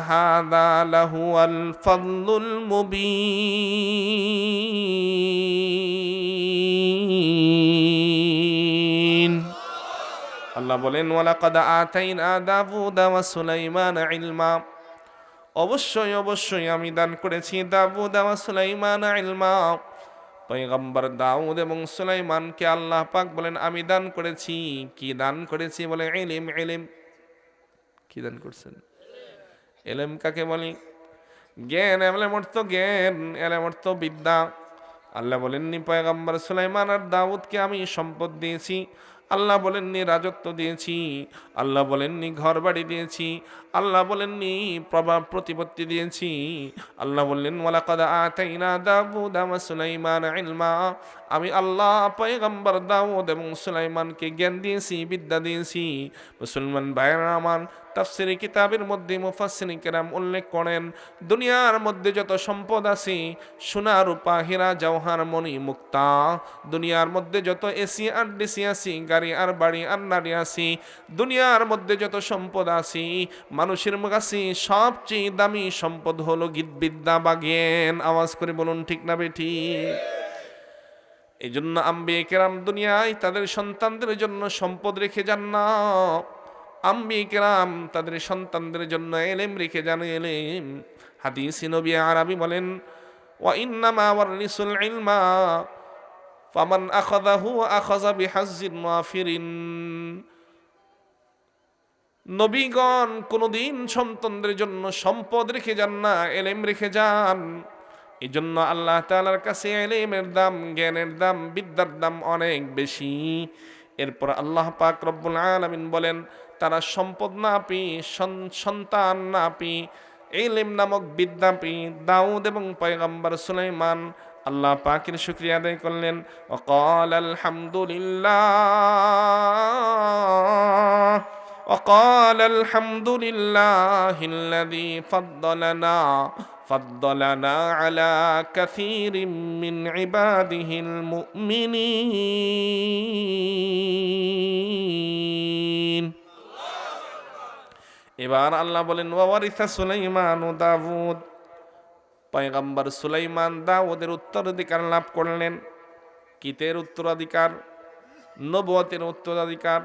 هذا لهو الفضل المبين। আল্লাহ বলেন ওয়ালাকাদ আতাইনা দাউদা ওয়া সুলাইমানা ইলমা, অবশ্যই অবশ্যই আমি দান করেছি দাউদ ওয়া সুলাইমানা ইলমা। পয়গম্বর দাউদ এবং সুলাইমানকে আল্লাহ পাক বলেন আমি দান করেছি। কি দান করেছি? বলে ইলম। ইলম কি দান করছেন? ইলম কাকে বলে? জ্ঞান। এলম অর্থ জ্ঞান, এলম অর্থ বিদ্যা। আল্লাহ বলেননি পয়গম্বর সুলাইমান আর দাউদকে আমি সম্পদ দিয়েছি, আল্লাহ বলেননি রাজত্ব দিয়েছি, আল্লাহ বলেননি ঘর বাড়ি দিয়েছি, আল্লাহ বলেননি প্রভাব প্রতিপত্তি দিয়েছি। আল্লাহ বললেন ওয়ালাকাদ আতাইনা দাউদা ওয়া সুলাইমানা ইলমা, আমি আল্লাহ পয়গম্বর দাউদ এবং সুলাইমানকে জ্ঞান দিয়েছি, বিদ্যা দিয়েছি। মুসলমান ভাইরা আমার, তাফসীরে কিতাবের মধ্যে মুফাসসিরিন কেরাম উল্লেখ করেন দুনিয়ার মধ্যে যত সম্পদ আছে, সোনা রূপা হীরা জওহর মণি মুক্তা, দুনিয়ার মধ্যে যত এসি আর ডিসি আছে, গাড়ি আর বাড়ি আর নারী আছে, দুনিয়ার মধ্যে যত সম্পদ আছে মানুষের কাছে সবচেয়ে দামি সম্পদ হলো বিদ্যা বা জ্ঞান। আওয়াজ করে বলুন ঠিক না বেঠিক? এই জন্য আম্বিয়া কেরাম দুনিয়ায় তাদের সন্তানদের জন্য সম্পদ রেখে যান না। আম্বিয়া কেরাম তাদের সন্তানদের জন্য ইলম রেখে যান, ইলম। হাদিসে নবী আরবি বলেন ওয়া ইন্নামা ওয়ারিসুল ইলমা ফামান আখাযাহু আখাযা বিহাজ্জিন ওয়াফিরিন। নবীগণ কোনদিন সন্তানদের জন্য সম্পদ রেখে যান না, ইলম রেখে যান। এই জন্য আল্লাহ তাআলার কাছে ইলমের দাম, জ্ঞানের দাম, বিদ্যার দাম অনেক বেশি। এরপর আল্লাহ পাক রব্বুল আলামিন বলেন তারা সম্পদ না পেয়ে, সন্তান না পেয়ে, ইলম নামক বিদ্যা পেয়ে দাউদ এবং পয়গম্বর সুলাইমান আল্লাহ পাকের শুকরিয়া আদায় করলেন। ওয়াকাল আলহামদুলিল্লাহ وقال الحمد لله الذي فضلنا على كثير من عباده المؤمنين। এবার আল্লাহ বলেন ওয়ারিসা সুলাইমান ও দাউদ, পয়গম্বর সুলাইমান দাউদের উত্তরাধিকার লাভ করলেন। কিতের উত্তরাধিকার? নবুয়তের উত্তরাধিকার,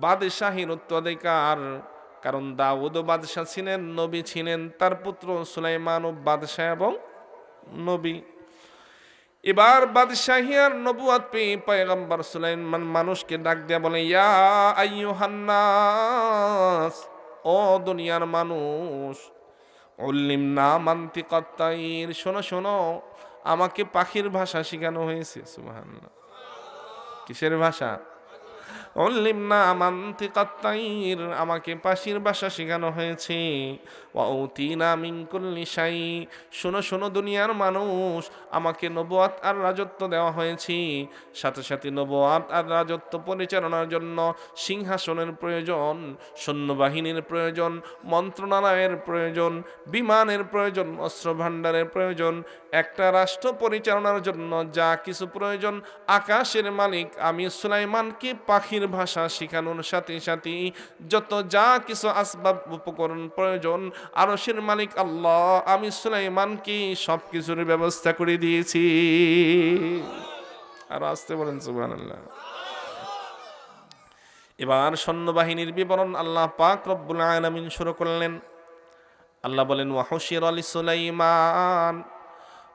বাদশাহীর উত্তরাধিকার। কারণ দাউদও বাদশাহ ছিলেন, নবী ছিলেন, তার পুত্র সুলাইমানও বাদশাহ এবং নবী। এবার বাদশাহী আর নবুয়ত পেয়ে পয়গম্বর সুলাইমান মানুষকে ডাক দেয়া বলে ইয়া আইয়ুহান নাস, ও দুনিয়ার মানুষ, উল্লিমনা মানতিকাত তাইর, শোনো শোনো, আমাকে পাখির ভাষা শেখানো হয়েছে। সুবহানাল্লাহ। কিসের ভাষা? উল্লিমনা মানতিকাত তাইর, আমাকে পাখির ভাষা শেখানো হয়েছে। ওয়া উতিনা মিন কুল্লি শাই, শোনো শোনো দুনিয়ার মানুষ, আমাকে নবুয়ত আর রাজত্ব দেওয়া হয়েছে। সাথে সাথে নবুয়ত আর রাজত্ব পরিচালনার জন্য সিংহাসনের প্রয়োজন, সৈন্যবাহিনীর প্রয়োজন, মন্ত্রণালয়ের প্রয়োজন, বিমানের প্রয়োজন, অস্ত্র ভাণ্ডারের প্রয়োজন। একটা রাষ্ট্র পরিচালনার জন্য যা কিছু প্রয়োজন, আকাশের মালিক আমি সুলাইমানকে পাখির ভাষা শেখানোর সাথে সাথে যত যা কিছু আসবাব উপকরণ প্রয়োজন, আরশের মালিক আল্লাহ আমি সুলাইমানকে সবকিছুর ব্যবস্থা করে দিয়েছি। আর আসতে বলেন সুবহানাল্লাহ। এবার সৈন্যবাহিনীর বিবরণ আল্লাহ পাক রব্বুল আলামিন শুরু করলেন। আল্লাহ বলেন ওয়াহুশিরা লিসুলাইমান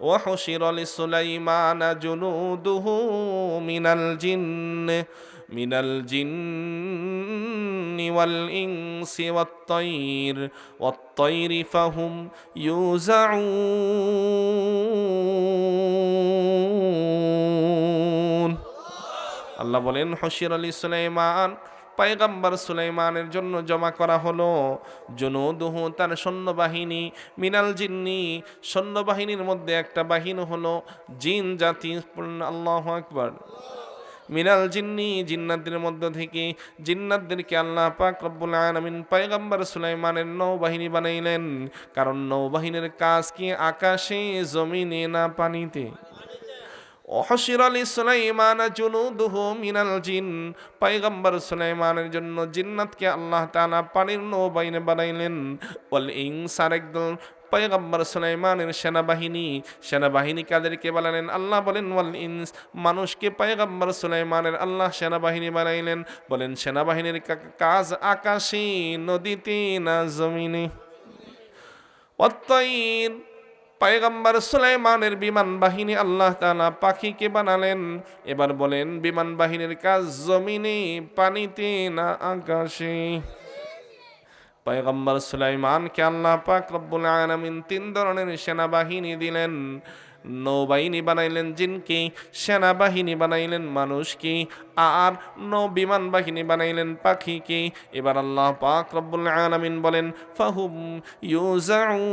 ওয়াহুশিরা লিসুলাইমান জুনুদুহু মিনাল জিন্নি ওয়াল ইনসি ওয়াত-তায়রি ফাহুম ইউজাউন। আল্লাহ বলেন হুশিরা লিসুলাইমান, পয়গম্বর সুলাইমানের জন্য জমা করা হলো জুনুদুহু, তার সৈন্যবাহিনী, মিনাল জিন্নি, সৈন্যবাহিনীর মধ্যে একটা বাহিনী হলো জিন জাতি। আল্লাহু আকবার। মিনাল জিন্নি, জিন্নাতদের মধ্য থেকে জিন্নাতদেরকে আল্লাহ পাক রব্বুল আলামিন পয়গম্বর সুলাইমানের নৌবাহিনী বানাইলেন। কারণ নৌবাহিনীর কাজ কি আকাশে, জমিনে না পানিতে? ওহশিরা লিসুলাইমান জুনুদুহু মিনাল জিন, পয়গম্বর সুলাইমানের জন্য জিন্নাতকে আল্লাহ তাআলা পানির নৌবাহিনী বানাইলেন। ওয়াল ইনস, আরেকদল পয়গম্বর সুলাইমানের সেনাবাহিনী কাদেরকে বানালেন? আল্লাহ বলেন ওয়াল ইনস, মানুষকে পয়গম্বর সুলাইমানের আল্লাহ সেনাবাহিনী বানাইলেন। বলেন সেনাবাহিনীর কাজ আকাশে, নদীতে না জমিনে? ওয়াত-তায়র, পয়গম্বর সুলাইমানের বিমান বাহিনী আল্লাহ তাআলা পাখিকে বানালেন। এবার বলেন বিমান বাহিনীর কাজ জমিনে, পানিতে না আকাশে? পয়গম্বর সুলাইমানকে আল্লাহ পাক রব্বুল আলামিন 3 ধরনের সেনাবাহিনী দিলেন। নৌবাহিনী বানাইলেন জিনকে, সেনাবাহিনী বানাইলেন মানুষকে, আর বিমান বাহিনী বানাইলেন পাখিকে। এবার আল্লাহ পাক রব্বুল আলামিন বলেন ফাহুম ইউজাউন।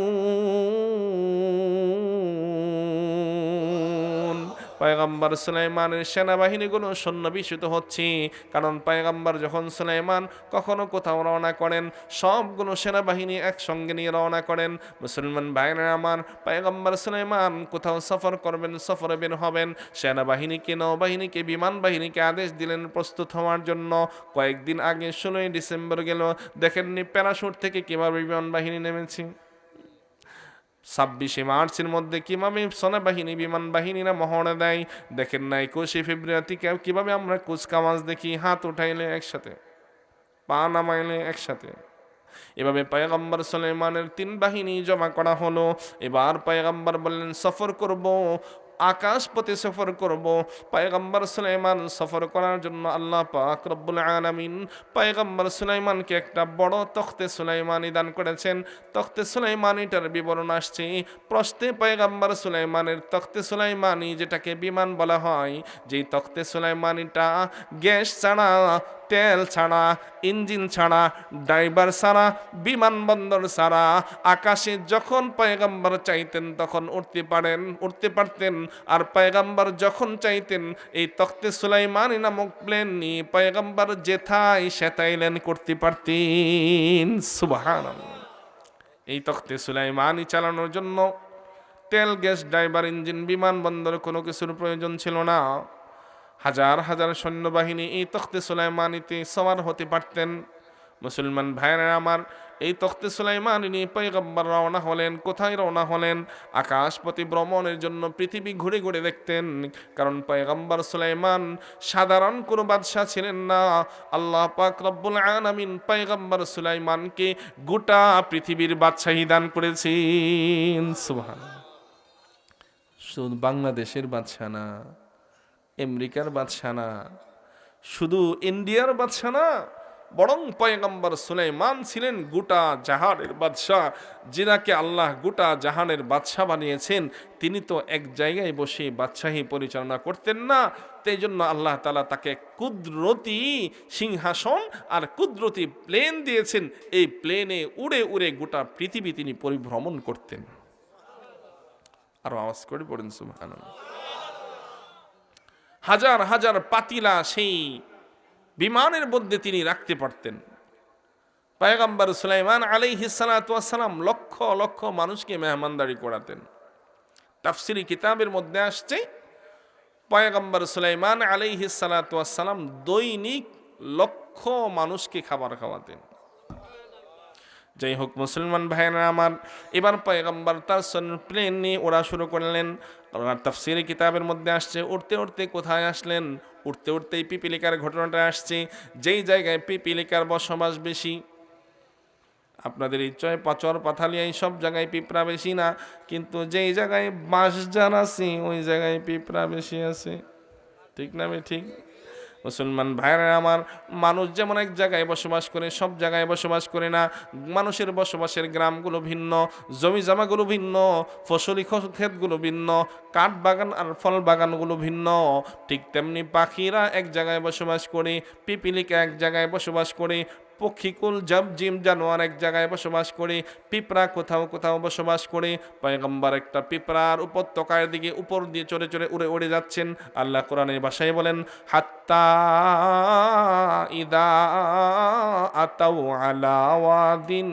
পয়গম্বর সুলাইমানের সেনাবাহিনীগুলো সন্নিবেশিত হচ্ছে। কারণ পয়গম্বর যখন সুলাইমান কখনো কোথাও রওনা করেন, সবগুলো সেনাবাহিনী একসঙ্গে নিয়ে রওনা করেন। মুসলমান ভাইরা আমার, পয়গম্বর সুলাইমান কোথাও সফর করবেন, সফরে বের হবেন, সেনাবাহিনীকে, নৌবাহিনীকে, বিমান বাহিনীকে আদেশ দিলেন প্রস্তুত হওয়ার জন্য। কয়েকদিন আগে 16 ডিসেম্বর গেল, দেখেননি প্যারাশুট থেকে কিভাবে বিমান বাহিনী নেমেছে? 26 মার্চের মধ্যে কিভাবে সেনাবাহিনী, বিমান বাহিনীরা মহড়া দেয়? দেখেন না 21 ফেব্রুয়ারি কিভাবে আমরা কুচকাওয়াজ দেখি, হাত উঠাইলে একসাথে, পা নামাইলে একসাথে। এভাবে পয়গম্বর সুলাইমানের 3 বাহিনী জমা করা হলো। এবার পয়গম্বর বললেন সফর করব, আকাশ পথে সফর করব। পয়গম্বর সুলাইমান সফর করার জন্য আল্লাহ পাক রব্বুল আলামিন পয়গম্বর সুলাইমানকে একটা বড় তখতে সুলাইমানি দান করেছেন। তখতে সুলাইমানিটার বিবরণ আসছে প্রশ্নে। পয়গম্বর সুলাইমানের তখতে সুলাইমানি, যেটাকে বিমান বলা হয়, যেই তখতে সুলাইমানিটা গ্যাস ছাড়া, তেল ছাড়া, ইঞ্জিন ছাড়া, ড্রাইভার ছাড়া, বিমানবন্দর ছাড়া, আকাশে যখন পয়গম্বর চাইতেন তখন উঠতে পারতেন। আর পয়গম্বর যখন চাইতেন এই তখতে সুলাইমানি নামক প্লেন নিয়ে পয়গম্বর যেথায় সেথায় ল্যান্ড করতে পারতেন। সুবহানাল্লাহ। এই তখতে সুলাইমানি চালানোর জন্য তেল, গ্যাস, ড্রাইভার, ইঞ্জিন, বিমানবন্দর কোনো কিছুর প্রয়োজন ছিল না। হাজার হাজার সৈন্যবাহিনী এই তখতে সুলাইমানিতে সওয়ার হতে পারতেন। মুসলমান ভাইরা আমার, এই তখতে সুলাইমানি নিয়ে পয়গম্বর রওনা হলেন। কোথায় রওনা হলেন? আকাশপথে ভ্রমণের জন্য, পৃথিবী ঘুরে ঘুরে দেখতেন। কারণ পয়গম্বর সুলাইমান সাধারণ কোনো বাদশাহ ছিলেন না। আল্লাহ পাক রব্বুল আলামিন পয়গম্বর সুলাইমানকে গোটা পৃথিবীর বাদশাহী দান করেছেন। সুবহানাল্লাহ। শুধু বাংলাদেশের বাদশাহ না, আমেরিকার বাদশাহ না, শুধু ইন্ডিয়ার বাদশাহ না, বরং পয়গম্বর সুলাইমান ছিলেন গোটা জাহানের বাদশাহ। যিনাকে আল্লাহ গোটা জাহানের বাদশাহ বানিয়েছেন, তিনি তো এক জায়গায় বসে বাদশাহী পরিচালনা করতেন না। তাই জন্য আল্লাহ তাআলা তাকে কুদরতি সিংহাসন আর কুদরতি প্লেন দিয়েছেন। এই প্লেনে উড়ে উড়ে গোটা পৃথিবী তিনি পরিভ্রমণ করতেন। আরো আওয়াজ করে পড়েন সুবহানাল্লাহ। হাজার হাজার পাতিলা সেই বিমানের মধ্যে তিনি রাখতে পারতেন। পয়গম্বর সুলাইমান আলাইহিস সালাতু ওয়াস সালাম লক্ষ লক্ষ মানুষকে মেহমানদারি করাতেন। তাফসিরি কিতাবের মধ্যে আসছে পয়গম্বর সুলাইমান আলাইহিস সালাতু ওয়াস সালাম দৈনিক লক্ষ মানুষকে খাবার খাওয়াতেন। যাই হোক মুসলমান ভাইয়েরা আমার, এবার পয়গম্বর তার প্লেন নিয়ে ওড়া শুরু করলেন। তাফসিরে কিতাবের মধ্যে আসছে উঠতে উঠতে কোথায় আসলেন? উঠতে উঠতেই পিপিলিকার ঘটনাটা আসছে। যেই জায়গায় পিপিলিকার বসবাস বেশি, আপনাদের ইচ্ছায় পচর পাথালিয়া এই সব জায়গায় পিঁপড়া বেশি না, কিন্তু যেই জায়গায় বাঁশঝাড় আছে ওই জায়গায় পিঁপড়া বেশি আছে। ঠিক না ঠিক? মুসলমান ভাইরা আমার, মানুষ যেমন এক জায়গায় বসবাস করে সব জায়গায় বসবাস করে না। মানুষের বসবাসের গ্রামগুলো ভিন্ন, জমি জমাগুলো ভিন্ন, ফসলি ক্ষেতগুলো ভিন্ন, কাঠ বাগান আর ফল বাগানগুলো ভিন্ন। ঠিক তেমনি পাখিরা এক জায়গায় বসবাস করে, পিপিলিকা এক জায়গায় বসবাস করে, পক্ষীকুল জিম জানোয়ার এক জায়গায় বসবাস করে, পিঁপড়া কোথাও কোথাও বসবাস করে। পয়গম্বর একটা পিঁপড়ার উপত্যকার দিকে উপর দিয়ে চড়ে চড়ে উড়ে উড়ে যাচ্ছেন। আল্লাহ কোরআনের ভাষায় বলেন, হাত্তা ইদা আতাউ আলা ওয়াদিন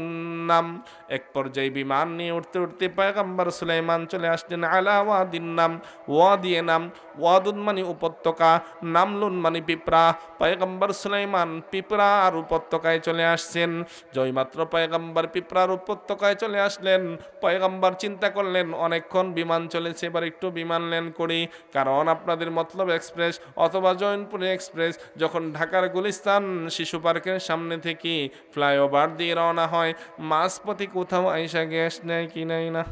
নাম, এক পর্যায়ে বিমান নিয়ে উঠতে উঠতে পয়গম্বর সুলাইমান চলে আসলেন আলা ওয়াদিন নাম, ওয়াদিয়ে নাম, ওয়াদুন মানে উপত্যকা, নামলুন মানে পিঁপড়া। পয়গম্বর সুলাইমান পিঁপড়ার উপত্যকায় চলে আসছেন। জয়মাত্র পয়গম্বর পিঁপড়ার উপত্যকায় চলে আসলেন, পয়গম্বর চিন্তা করলেন অনেকক্ষণ বিমান চলেছে, এবার একটু বিমান ল্যান্ড করি। কারণ আপনাদের মতলব এক্সপ্রেস অথবা জয়নপুরে এক্সপ্রেস যখন ঢাকার গুলিস্তান শিশু পার্কের সামনে থেকে ফ্লাইওভার দিয়ে রওনা হয়, মাঝপথে কোথাও আইসা গ্যাস নেয় কি নেয় না?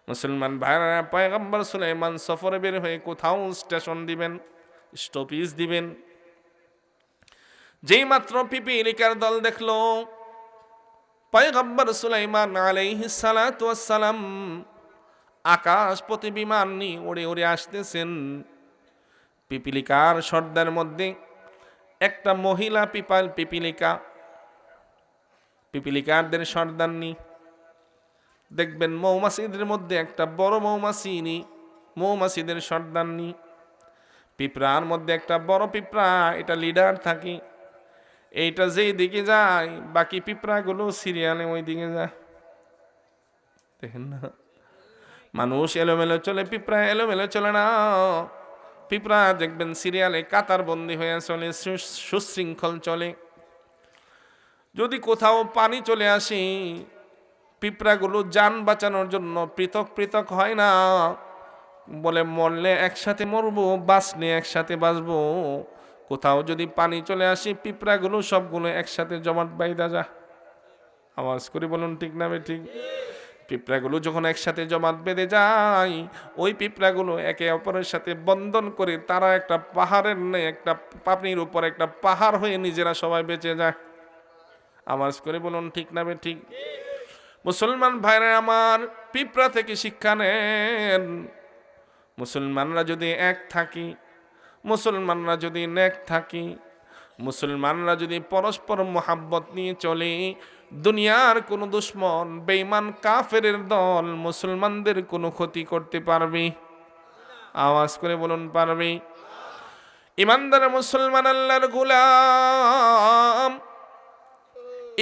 মুসলমান ভাইরা, পয়গম্বর সুলাইমান সফরে বের হয়ে কোথাও স্টেশন দিবেন, স্টপেজ দিবেন। যেই মাত্র পিপিলিকার দল দেখলো পয়গম্বর সুলাইমান আলাইহিস সালাতু ওয়াস সালাম আকাশ পথে বিমান নিয়ে উড়ে উড়ে আসতেছেন, পিপিলিকার সর্দার মধ্যে একটা মহিলা পিপিলিকারদের সর্দারনি দেখবেন, মৌমাছিদের মধ্যে একটা বড় মৌমাছিদের সর্দারনি, পিঁপড়ার মধ্যে একটা বড় পিঁপড়া, এটা লিডার থাকে। এইটা যেই দিকে যায় বাকি পিঁপড়াগুলো সিরিয়ালে ওই দিকে যায়। দেখেন না, মানুষ এলোমেলো চলে, পিঁপড়া এলোমেলো চলে না। পিঁপড়া দেখবেন সিরিয়ালে কাতার বন্দি হয়ে চলে, সুশৃঙ্খল চলে। যদি কোথাও পানি চলে আসে, পিঁপড়াগুলো যান বাঁচানোর জন্য পৃথক পৃথক হয় না, বলে মরলে একসাথে মরবো, বাঁচলে একসাথে বাঁচবো। কোথাও যদি পানি চলে আসে, পিঁপড়াগুলো সবগুলো একসাথে জমাট বাইদা যা। আওয়াজ করে বলুন ঠিক না ঠিক? পিঁপড়াগুলো যখন একসাথে জমাট বেঁধে যায়, ওই পিঁপড়াগুলো একে অপরের সাথে বন্ধন করে তারা একটা পাহাড়ের নেই, একটা পাপড়ির উপর একটা পাহাড় হয়ে নিজেরা সবাই বেঁচে যায়। আওয়াজ করে বলুন ঠিক না ঠিক? মুসলমান ভাইরা আমার, পিঁপড়া থেকে শিক্ষা নেন। মুসলমানরা যদি এক থাকি, মুসলমানরা যদি নেক থাকি, মুসলমানরা যদি পরস্পর মোহাব্বত নিয়ে চলে, দুনিয়ার কোনো দুশ্মন বেঈমান কাফেরের দল মুসলমানদের কোনো ক্ষতি করতে পারবে? আওয়াজ করে বলুন পারবে? ইমানদার মুসলমান আল্লাহর গোলাম,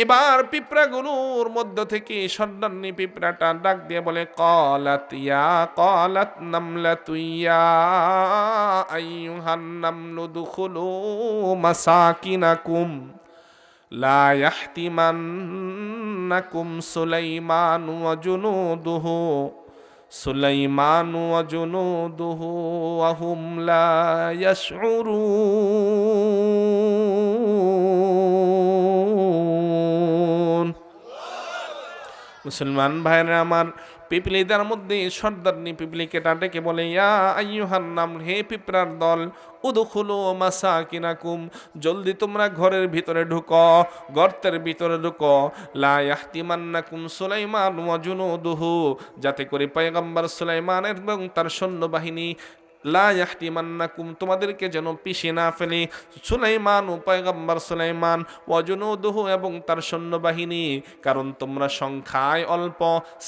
এবার পিঁপড়াগুলোর মধ্য থেকে সর্দারনি পিঁপড়াটা ডাক দিয়ে বলে, কালাত নামলাতু ইয়া আইয়ুহান নামলু দুখুলু মাসাকিনাকুম লা ইয়াহতিমান্নাকুম সুলাইমান ওয়া জুনুদুহু ওয়া হুম লা ইয়াশউরুন। মুসলমান ভাইরা আমার, পিপলিদের মধ্যে সর্দারনি পিপলিকে ডেকে বলে, ইয়া আইয়ুহান নামল, হে পিঁপড়ার দল, উদখুলু মাসাকিনাকুম, জলদি তোমরা ঘরের ভিতরে ঢুকো, গর্তের ভিতরে ঢুকো। লা ইয়াহতিমান্নাকুম সুলাইমান ওয়া জুনুদুহু, যাতে করে পয়গম্বর সুলাইমান এবং তার সৈন্যবাহিনী, লা ইয়াহতিমান্নাকুম, তোমাদেরকে যেন পিছিয়ে না ফেলে, সুলাইমান ও পয়গম্বর সুলাইমান ওয়া জুনুদুহু, এবং তার সৈন্যবাহিনী। কারণ তোমরা সংখ্যায় অল্প,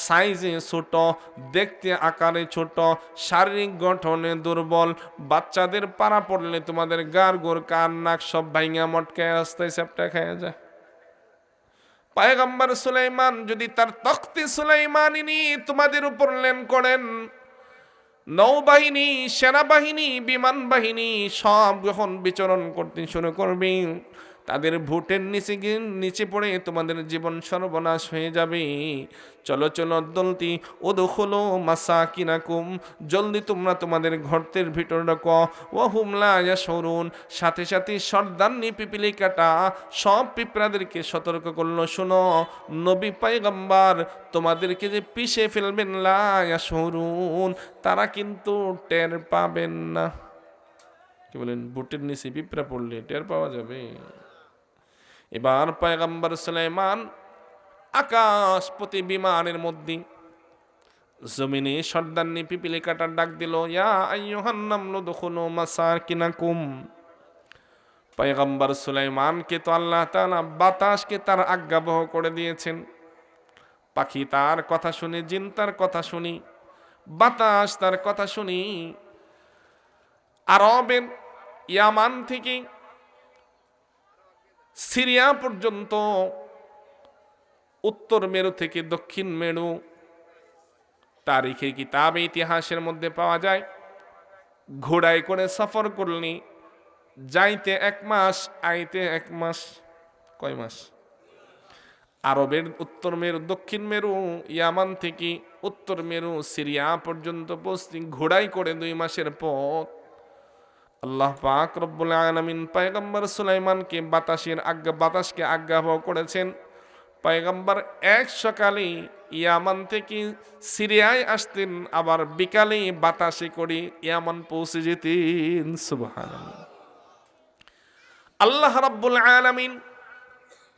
সাইজে ছোট, দেখতে আকারে ছোট, শারীরিক গঠনে দুর্বল, বাচ্চাদের পাড়া পড়লে তোমাদের গাড় গোড় কান নাক সব ভাইঙা মটকায় রাস্তায় চ্যাপটা খাওয়া যায়। পয়গম্বর সুলাইমান যদি তার তখতে সুলাইমানি তোমাদের উপর ল্যান্ড করেন, নৌবাহিনী, সেনাবাহিনী, বিমান বাহিনী সব যখন বিচরণ করতে শুরু করবে, তাদের ভোটের নিচে পড়ে তোমাদের জীবন সর্বনাশ হয়ে যাবে। চলো চলো দলতি উদখুলু মাসাকিনাকুম, জলদি তোমরা তোমাদের ঘরের ভিতর ঢোকো। ওয়া হুম লা ইয়াশউরুন, সাথে সাথে সর্দারনি পিপিলিকাটা সব পিঁপড়াদেরকে সতর্ক করলো, শোনো নবী পয়গম্বর তোমাদেরকে যে পিষে ফেলবেন, লা ইয়াশউরুন, তারা কিন্তু টের পাবেন না। কি বলেন, বুটের নিচে পিঁপড়া পড়লে টের পাওয়া যাবে? এবার পয়গম্বর সুলাইমান আকাশপতি বিমানের মধ্যে জমিনে সর্দারনি পিপিলিকাটার ডাক দিল, ইয়া আইয়ুহান নামলু দুখুলু মাসাকিনাকুম। পয়গম্বর সুলাইমানকে তো আল্লাহ তাআলা বাতাসকে তার আজ্ঞাবহ করে দিয়েছেন। পাখি তার কথা শুনে, জিন তার কথা শুনি, বাতাস তার কথা শুনি আরবের ইয়ামান থেকে সিরিয়া পর্যন্ত, উত্তর মেরু থেকে দক্ষিণ মেরু, তারিখে কিতাবে ইতিহাসের মধ্যে পাওয়া যায় ঘোড়ায় করে সফর করলে যাইতে 1 মাস, আইতে 1 মাস। কয় মাস? আরবের উত্তর মেরু, দক্ষিণ মেরু, ইয়ামান থেকে উত্তর মেরু সিরিয়া পর্যন্ত পৌঁছতে ঘোড়ায় করে 2 মাসের পথ। আল্লাহ পাক রব্বুল আলামিন পয়গম্বর সুলাইমানকে বাতাসকে আজ্ঞাবহ করেছেন। পয়গম্বর এক সকালে ইয়ামান থেকে সিরিয়ায় আসতেন, আবার বিকালে বাতাসে করে ইয়ামান পৌঁছে যেতেন। সুবহানাল্লাহ। আল্লাহ রাব্বুল আলামিন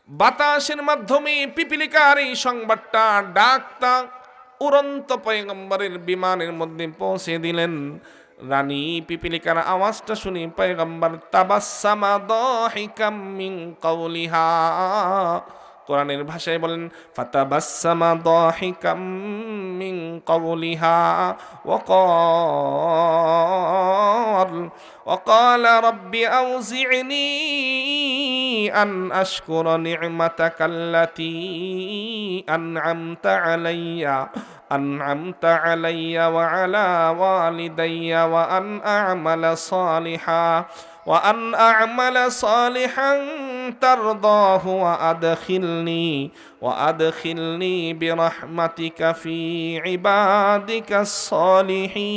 বাতাসের মাধ্যমে পিপিলিকার এই সংবাদটা ডাকটা উড়ন্ত পয়গম্বরের বিমানের মধ্যে পৌঁছে দিলেন। রানী পিপিলিকার আওয়াজটা শুনে পয়গম্বর তাবাসসামা দাহিকাম মিন কাওলিহা, কোরআনের ভাষায় বলেন ফাতাবাসসামা দাহিকাম মিন কাওলিহা وقال رب أوزعني أن أشكر نعمتك التي أنعمت علي وعلى والدي وأن أعمل صالحا ترضاه وأدخلني برحمتك في عبادك الصالحين।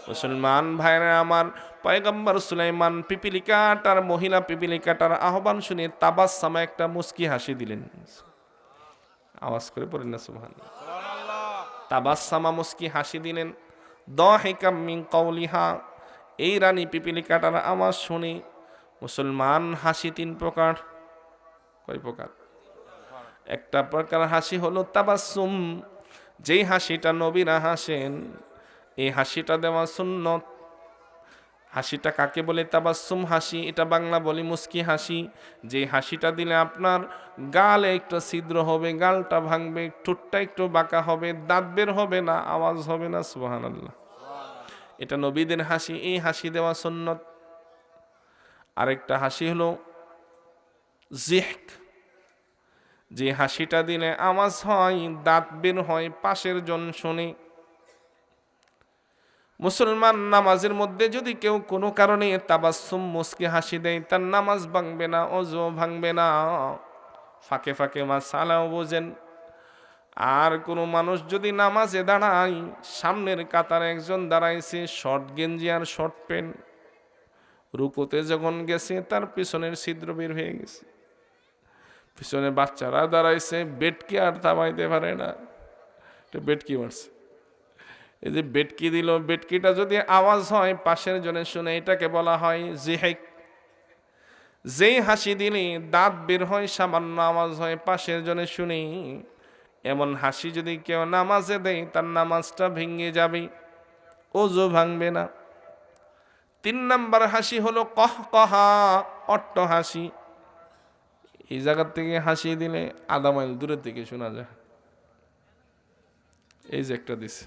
মুসলমান ভাইরা আমার, পয়গম্বর সুলাইমান পিপিলিকাটার, মহিলা পিপিলিকাটার আহ্বান শুনে তাবাসসামা, একটা মুস্কি হাসি দিলেন। আওয়াজ করে পড়েন না সুবহানাল্লাহ। তাবাসসামা, মুস্কি হাসি দিলেন। দাহিকাম মিন কাওলিহা, এই রানী পিপিলিকাটার আওয়াজ শুনে মুসলমান হাসি 3 প্রকার। কয় প্রকার? একটা প্রকার হাসি হলো তাবাসসুম, যেই হাসিটা নবীরা হাসেন, এই হাসিটা দেওয়া সুন্নত। হাসিটা কাকে বলে? তাবাসসুম হাসি, এটা বাংলা বলি মুস্কি হাসি। যে হাসিটা দিলে আপনার গালে একটু ছিদ্র হবে, গালটা ভাঙবে, ঠোঁটটা একটু বাঁকা হবে, দাঁত বের হবে না, আওয়াজ হবে না। সুবহানাল্লাহ। এটা নবীদের হাসি, এই হাসি দেওয়া সুন্নত। আরেকটা হাসি হলো জিহক, যে হাসিটা দিলে আওয়াজ হয়, দাঁত বের হয়, পাশের জন শুনে। মুসলমান নামাজের মধ্যে যদি কেউ কোনো কারণে তাবাসসুম, মুস্কি হাসি দেয়, তার নামাজ ভাঙবে না, ওযু ভাঙবে না। ফাঁকে ফাঁকে মাসালাও বোঝেন। আর কোনো মানুষ যদি নামাজে দাঁড়ায়, সামনের কাতারে একজন দাঁড়াইছে, শর্ট গেঞ্জি আর শর্ট প্যান্ট, রুকুতে যখন গেছে তার পিছনের ছিদ্র বের হয়ে গেছে, পিছনে বাচ্চারা দাঁড়াইছে, বেটকি আর থামাইতে পারে না, বেটকি মারছে। এই যে বেটকি দিল, বেটকিটা যদি আওয়াজ হয় পাশের জনে শুনে, এটাকে বলা হয় জিহক। যেই হাসি দিলে দাঁত বের হয়, সামান্য আওয়াজ হয়, পাশের জনে শুনে, এমন হাসি যদি কেউ নামাজে দেয়, তার নামাজটা ভেঙে যাবে, ওযু ভাঙবে না। 3 নাম্বার হাসি হলো কহকহা, অট্ট হাসি। এই জায়গার থেকে হাসি দিলে 1/2 মাইল দূরের থেকে শোনা যায়। এই যে একটা দিছে,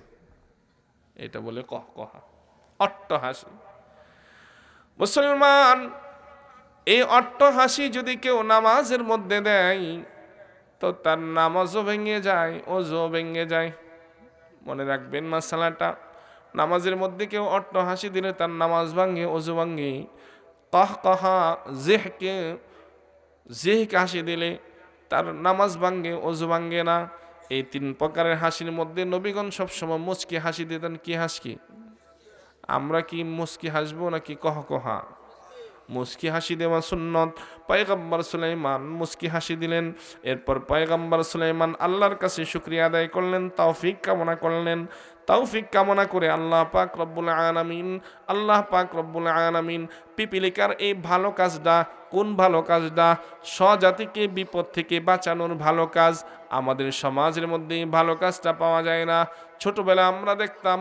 এটা বলে কহকহা, অট্ট হাসি। মুসলমান, এই অট্ট হাসি যদি কেউ নামাজের মধ্যে দেয়, তো তার নামাজও ভেঙে যায়, ওযু ভেঙে যায়। মনে রাখবেন মাসালাটা, নামাজের মধ্যে কেউ অট্ট হাসি দিলে তার নামাজ ভাঙ্গে, ওযু ভাঙ্গে। কাহকাহা, জিহকে হাসি দিলে তার নামাজ ভাঙ্গে, ওযু ভাঙ্গে না। এই 3 প্রকারের হাসির মধ্যে নবীগণ সবসময় মুচকি হাসি দিতেন। কি হাসি? আমরা কি মুচকি হাসবো নাকি কহকহা? মুচকি হাসি দেওয়া সুন্নত। পয়গম্বর সুলাইমান মুচকি হাসি দিলেন। এরপর পয়গম্বর সুলাইমান আল্লাহর কাছে শুকরিয়া আদায় করলেন, তৌফিক কামনা করলেন। তৌফিক কামনা করে আল্লাহ পাক রব্বুল আলামিন পিপিলিকার এই ভালো কাজটা, কোন ভালো কাজটা? স্বজাতিকে বিপদ থেকে বাঁচানোর ভালো কাজ। আমাদের সমাজের মধ্যে এই ভালো কাজটা পাওয়া যায় না। ছোটবেলা আমরা দেখতাম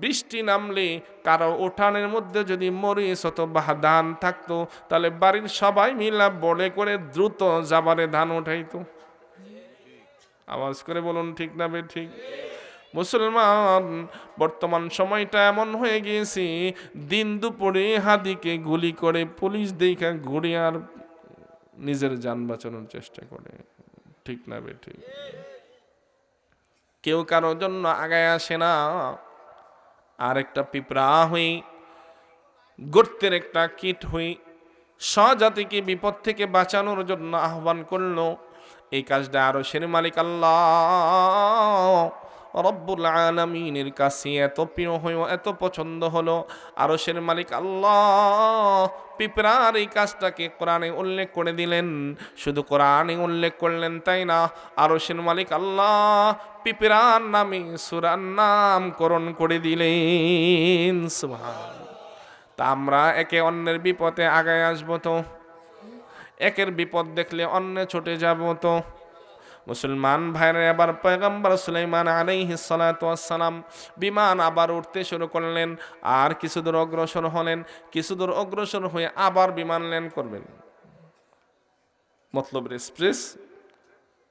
বৃষ্টি নামলে কারো উঠানের মধ্যে যদি মরিচ অথবা ধান থাকতো, তাহলে বাড়ির সবাই মিলা বলে করে দ্রুত জাবারে ধান উঠাইতো। আওয়াজ করে বলুন ঠিক না ঠিক? মুসলমান, বর্তমান সময়টা এমন হয়ে গিয়েছে, দিন দুপুরে হাদিকে গুলি করে পুলিশ দেখা ঘুরে আর নিজের যান বাঁচানোর চেষ্টা করে। ঠিক না ঠিক? কেউ কারোর জন্য আগায় আসে না। আর একটা পিঁপড়া হই, গর্তের একটা কীট হই, স্বজাতিকে বিপদ থেকে বাঁচানোর জন্য আহ্বান করলো। এই কাজটা আরশের মালিক আল্লাহ রব্বুল আলামিনের কাছে এত প্রিয় হয়ে, এত পছন্দ হলো। আরশের মালিক আল্লাহ পিঁপড়ার এই কাজটাকে কোরআনে উল্লেখ করে দিলেন। শুধু কোরআনে উল্লেখ করলেন তাই না, আরশের মালিক আল্লাহ পিঁপড়ার নামে সূরার নামকরণ করে দিলেন। সুবহানাল্লাহ। তা আমরা একে অন্যের বিপদে আগায় আসবো তো? একের বিপদ দেখলে অন্য ছুটে যাব তো? মুসলমান ভাইরা, এবার পয়গম্বর সুলাইমান আলাইহিস সালাতু ওয়াস সালাম বিমান আবার উঠতে শুরু করলেন। আর কিছু দূর অগ্রসর হলেন। কিছু দূর অগ্রসর হয়ে আবার বিমান ল্যান্ড করবেন। মতলব এক্সপ্রেস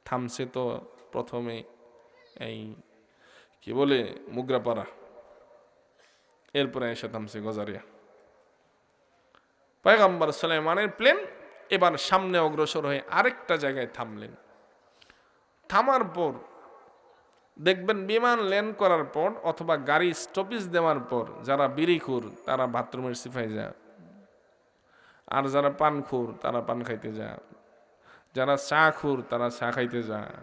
থামছে তো প্রথমে এই কি বলে মুগরাপাড়া, এরপরে এসে থামছে গজারিয়া। পয়গম্বর সুলাইমানের প্লেন এবার সামনে অগ্রসর হয়ে আরেকটা জায়গায় থামলেন। থামার পর দেখবেন বিমান ল্যান্ড করার পর অথবা গাড়ি স্টপেজ দেওয়ার পর যারা বিড়িখুর তারা বাথরুমের সিফাই যায়, আর যারা পানখুর তারা পান খাইতে যায়, যারা চা খুর তারা চা খাইতে যায়,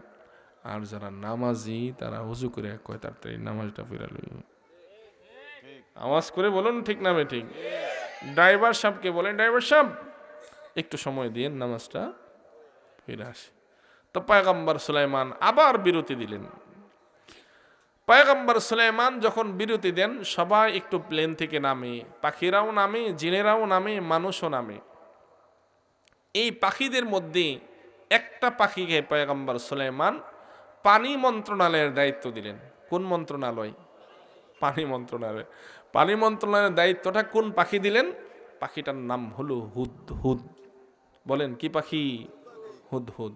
আর যারা নামাজি তারা উজু করে কয় তাড়াতাড়ি নামাজটা ফিরাল। আওয়াজ করে বলুন ঠিক না ঠিক? ড্রাইভার সাহেবকে বলেন, ড্রাইভার সাহেব একটু সময় দিয়ে নামাজটা ফিরে আসে। তো পয়গম্বর সুলাইমান আবার বিরতি দিলেন। পয়গম্বর সুলাইমান যখন বিরতি দেন, সবাই একটু প্লেন থেকে নামে, পাখিরাও নামে, জিনেরাও নামে, মানুষও নামে। এই পাখিদের মধ্যে একটা পাখিকে পয়গম্বর সুলাইমান পানি মন্ত্রণালয়ের দায়িত্ব দিলেন। কোন মন্ত্রণালয়? পানি মন্ত্রণালয়। পানি মন্ত্রণালয়ের দায়িত্বটা কোন পাখি দিলেন? পাখিটার নাম হলো হুদহুদ। বলেন কি পাখি? হুদহুদ।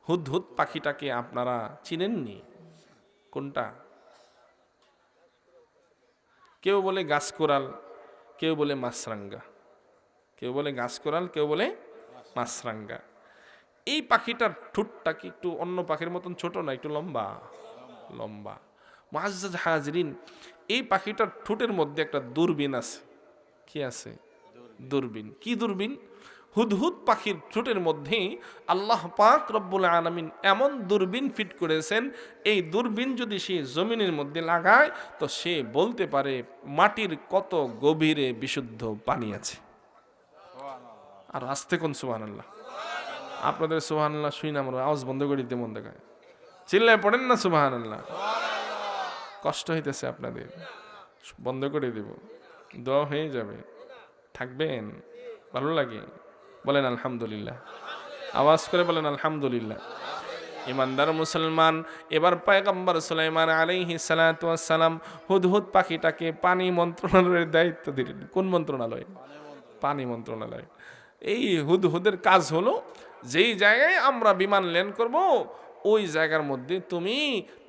হুদহুদ পাখিটাকে আপনারা চিনেননি? কোনটা? কেউ বলে গাছকোরাল, কেউ বলে মাছরাঙ্গা। কেউ বলে গাছকোরাল, কেউ বলে মাছরাঙ্গা। এই পাখিটার ঠোঁটটা কি একটু অন্য পাখির মতন ছোট না একটু লম্বা? লম্বা। মুআজ্জাজ হাজিরিন, এই পাখিটার ঠোঁটের মধ্যে একটা দূরবীন আছে। কি আছে? দূরবীন। কি দূরবীন? হুদহুদ পাখির ঠোঁটের মধ্যে আল্লাহ পাক রব্বুল আলামিন এমন দূরবীন ফিট করেছেন, এই দূরবীন যদি সে জমিনের মধ্যে লাগায় তো সে বলতে পারে মাটির কত গভীরে বিশুদ্ধ পানি আছে। আর আস্তে কোন সুবহানাল্লাহ। আপনাদের সুবহানাল্লাহ শুই না আমার আওয়াজ বন্ধ করে দিতে মন দেখায়। চিল্লায় পড়েন না সুবহানাল্লাহ। কষ্ট হইতেছে আপনাদের, বন্ধ করে দেব, দোয়া হয়ে যাবে। থাকবেন? ভালো লাগে? বলেন আলহামদুলিল্লাহ। আওয়াজ করে বলেন আলহামদুলিল্লাহ। ইমানদার মুসলমান, এবার পয়গম্বর সুলাইমান আলাইহিস সালাতু ওয়াস সালাম হুদহুদ পাখিটাকে পানি মন্ত্রণালয়ের দায়িত্ব দিলেন। কোন মন্ত্রণালয়? পানি মন্ত্রণালয়। এই হুদহুদের কাজ হলো, যেই জায়গায় আমরা বিমান ল্যান্ড করব ওই জায়গার মধ্যে তুমি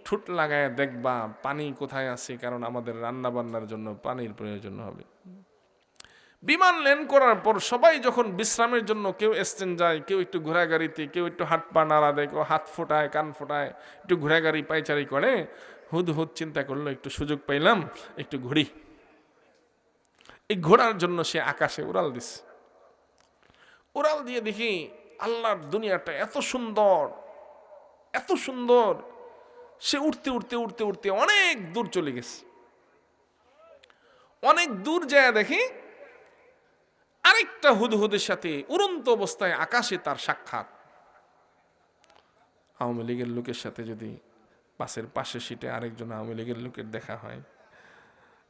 ঠোঁট লাগায় দেখবা পানি কোথায় আছে, কারণ আমাদের রান্না বান্নার জন্য পানির প্রয়োজন হবে। বিমান ল্যান্ড করার পর সবাই যখন বিশ্রামের জন্য, কেউ এক্সচেঞ্জ যায়, কেউ একটু ঘোরাগাড়িতে, কেউ একটু হাত পা নাড়া দেয়, কেউ হাত ফোটায়, কান ফোটায়, একটু ঘোরাগাড়ি পাইচারি করে, হুদহুদ চিন্তা করলো একটু সুযোগ পাইলাম, একটু ঘুরি। এই ঘোরার জন্য সে আকাশে উড়াল দিছে। উড়াল দিয়ে দেখি আল্লাহর দুনিয়াটা এত সুন্দর, এত সুন্দর। সে উঠতে উঠতে উঠতে উঠতে অনেক দূর চলে গেছে। অনেক দূর যায় দেখি আরেকটা হুদহুদের সাথে উড়ন্ত অবস্থায় আকাশে তার সাক্ষাৎ। আওয়ামী লীগের লোকের সাথে যদি বাসের পাশে সিটে আরেকজন আওয়ামী লীগের লোকের দেখা হয়,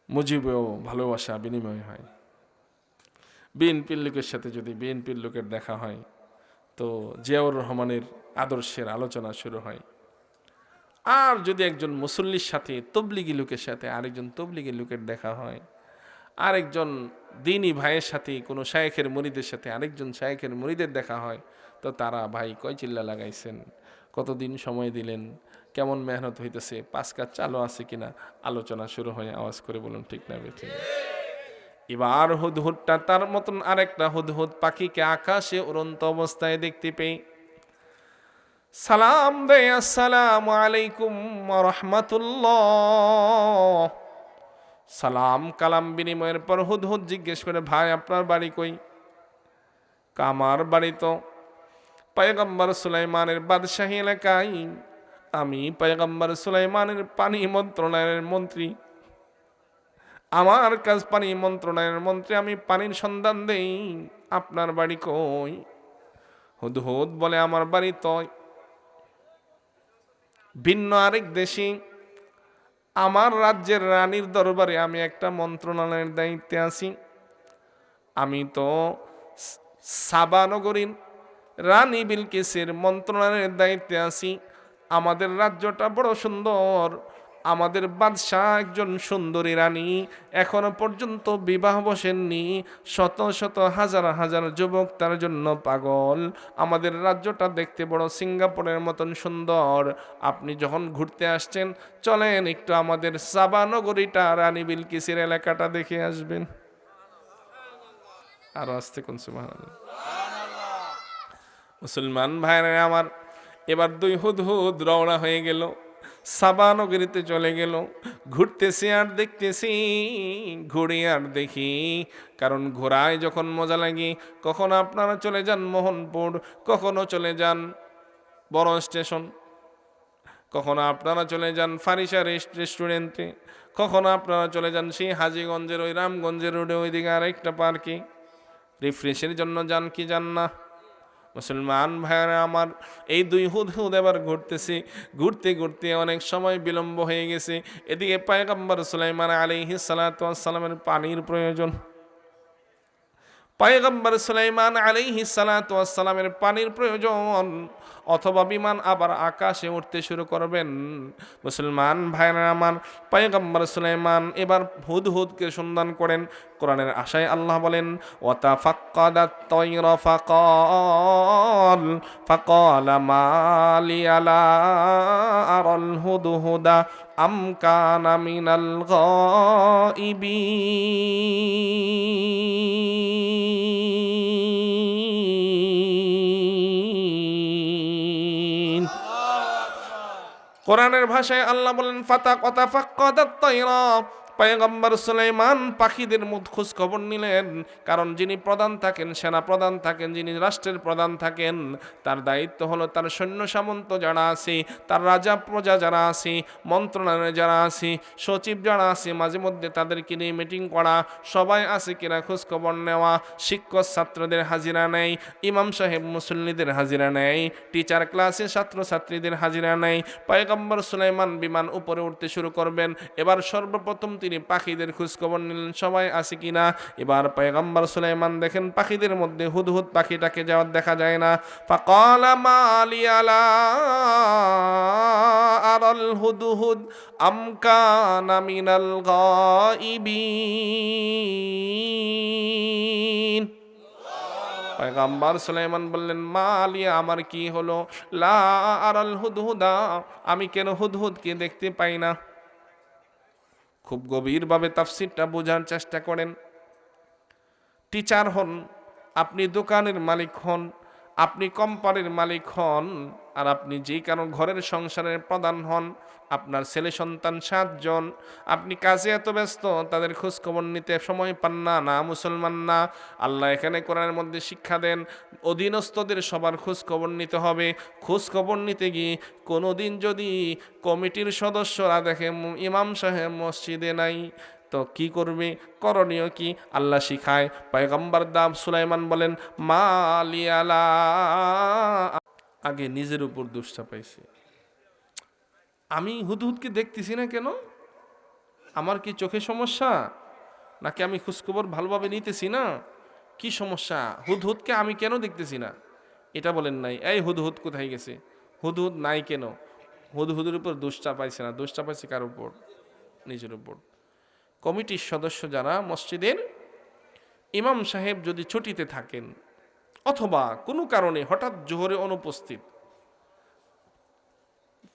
মুজিবেও ভালোবাসা বিনিময় হয়। বিএনপির লোকের সাথে যদি বিএনপির লোকের দেখা হয়, তো জিয়াউর রহমানের আদর্শের আলোচনা শুরু হয়। আর যদি একজন মুসল্লির সাথে তবলিগি লোকের সাথে আরেকজন তবলিগি লোকের দেখা হয়, আরেকজন দিনী ভাইয়ের সাথে কোনো শায়েখের মুরিদের সাথে আরেকজন শায়েখের মুরিদের দেখা হয়, তো তারা ভাই কয় চিল্লা লাগাইছেন, কতদিন সময় দিলেন, কেমন মেহনত হইতেছে, 5 কাজ চালু আছে কিনা, আলোচনা শুরু হয়। আওয়াজ করে বলুন ঠিক না বেঠিক? এবার হুদহুদটা তার মতন আরেকটা হুদহুদ পাখিকে আকাশে উড়ন্ত অবস্থায় দেখতে পেয়ে সালাম দেয়, আসসালামু আলাইকুম ওয়া রাহমাতুল্লাহ। সালাম কালাম বিনিময়ের পর হুদহুদ জিজ্ঞেস করে, ভাই আপনার বাড়ি কই? আমার বাড়ি তো পয়গম্বর সুলাইমানের বাদশাহী এলাকায়। আমি পয়গম্বর সুলাইমানের পানি মন্ত্রণালয়ের মন্ত্রী। আমার কাজ পানি মন্ত্রণালয়ের মন্ত্রী, আমি পানির সন্ধান দেই। আপনার বাড়ি কই? হুদহুদ বলে, আমার বাড়ি তো ভিন্ন আরেক দেশে। আমার রাজ্যের রানীর দরবারে আমি একটা মন্ত্রণালয়ের দায়িত্বে আছি। আমি তো সাবা নগরীর রানী বিলকিসের মন্ত্রণালয়ের দায়িত্বে আছি। আমাদের রাজ্যটা বড় সুন্দর। আমাদের বাদশাহ একজন সুন্দরী রানী, এখনো পর্যন্ত বিবাহ বসেননি। শত শত হাজার হাজার যুবক তার জন্য পাগল। আমাদের রাজ্যটা দেখতে বড় সিঙ্গাপুরের মতন সুন্দর। আপনি যখন ঘুরতে আসছেন, চলেন একটু আমাদের সাবা নগরীটা, রানী বিলকিসের এলাকাটা দেখে আসবেন। আরো আসতে কোন সুবহানাল্লাহ। মুসলমান ভাইরা আমার, এবার 2 হুদহুদ রওনা হয়ে গেল, সাবা নগরীতে চলে গেল। ঘুরতেছি আর দেখতেছি, ঘুরে আর দেখি। কারণ ঘোড়ায় যখন মজা লাগে, কখনো আপনারা চলে যান মোহনপুর, কখনো চলে যান বড় স্টেশন, কখনো আপনারা চলে যান ফারিসা রেস্টুরেন্টে, কখনো আপনারা চলে যান সেই হাজীগঞ্জের ওই রামগঞ্জের রোডে ওইদিকে আরেকটা পার্কে। রিফ্রেশের জন্য যান কি যান না? মুসলমান ভাইরা আমার, এই 2 হুদহুদ এবার ঘুরতেছে। ঘুরতে ঘুরতে অনেক সময় বিলম্ব হয়ে গেছে। এদিকে পয়গম্বর সুলাইমান আলাইহিস সালাতু ওয়াস সালামের পানির প্রয়োজন। পয়গম্বর সুলাইমান আলাইহিস সালাতু ওয়াস সালামের পানির প্রয়োজন, অথবা বিমান আবার আকাশে উঠতে শুরু করবেন। মুসলমান ভাইরা আমার, পয়গম্বর সুলাইমান এবার হুদহুদকে সন্ধান করেন। কোরআনের আশায় আল্লাহ বলেন, ওয়াতাফাক্কাদাত তায়রা ফাকালা মা লিয়া লা আরাল হুদহুদা আম কানা মিনাল গায়িবিন। কোরআনের ভাষায় আল্লাহ বলেন, ফাতাফাক্কাদাত তায়রা, পয়গম্বর সুলাইমান পাখিদের খোঁজ খবর নিলেন। কারণ যিনি প্রধান থাকেন, সেনা প্রধান থাকেন, যিনি রাষ্ট্রের প্রধান থাকেন, তার দায়িত্ব হলো তার সৈন্য সামন্ত যারা আছে, তার রাজা প্রজা যারা আছে, মন্ত্রণালয়ে যারা আছে, সচিব যারা আছে, মাঝে মধ্যে তাদেরকে নিয়ে মিটিং করা, সবাই আছে কিনা খোঁজ খবর নেওয়া, শিক্ষক ছাত্রদের হাজিরা নেয়, ইমাম সাহেব মুসল্লিদের হাজিরা নেয়, টিচার ক্লাসে ছাত্র ছাত্রীদের হাজিরা নেয়। পয়গম্বর সুলাইমান বিমান উপরে উঠতে শুরু করবেন। এবার সর্বপ্রথম তিনি পাখিদের খোঁজখবর নিলেন, সবাই আছে কিনা। এবার পয়গম্বর সুলাইমান দেখেন পাখিদের মধ্যে হুদহুদ পাখিটাকে যাওয়ার দেখা যায় না। ফাকালা মা লিয়া লা আরাল হুদহুদ আম কানা মিনাল গায়িবিন। পয়গম্বর সুলাইমান বললেন, মা লিয়া, আমার কি হলো, লা আরাল হুদহুদা, আমি কেন হুদহুদকে দেখতে পাই না? খুব গভীরভাবে তাফসীরটা বোঝার চেষ্টা করেন। টিচার হন, আপনি দোকানের মালিক হন, আপনি কোম্পানির মালিক হন, আর আপনি যেই কারণ ঘরের সংসারের প্রধান হন, আপনার ছেলে সন্তান 7 জন, আপনি কাজে এত ব্যস্ত তাদের খোঁজ খবর নিতে সময় পান না, না মুসলমান না। আল্লাহ এখানে কোরআনের মধ্যে শিক্ষা দেন, অধীনস্থদের সবার খোঁজ খবর নিতে হবে। খোঁজ খবর নিতে গিয়ে কোনোদিন যদি কমিটির সদস্যরা দেখে ইমাম সাহেব মসজিদে নাই, তো কি করবে, করণীয় কি আল্লাহ শিখায়। পয়গম্বর দাম সুলাইমান বলেন, মা আলিয়ালা, আগে নিজের উপর দোষটা পাইছে, আমি হুদহুদকে দেখতেছি না কেন? আমার কি চোখে সমস্যা, নাকি আমি খোঁজখবর ভালোভাবে নিতেছি না? কি সমস্যা, হুদহুদকে আমি কেন দেখতেছি না? এটা বলেন নাই, এই হুদহুদ কোথায় গেছে, হুদহুদ নাই কেন? হুদহুদের উপর দোষটা পাইছে না, দোষটা পাইছে কার উপর? নিজের উপর। কমিটির সদস্য যারা মসজিদের, ইমাম সাহেব যদি ছুটিতে থাকেন অথবা কোনো কারণে হঠাৎ জোহরে অনুপস্থিত,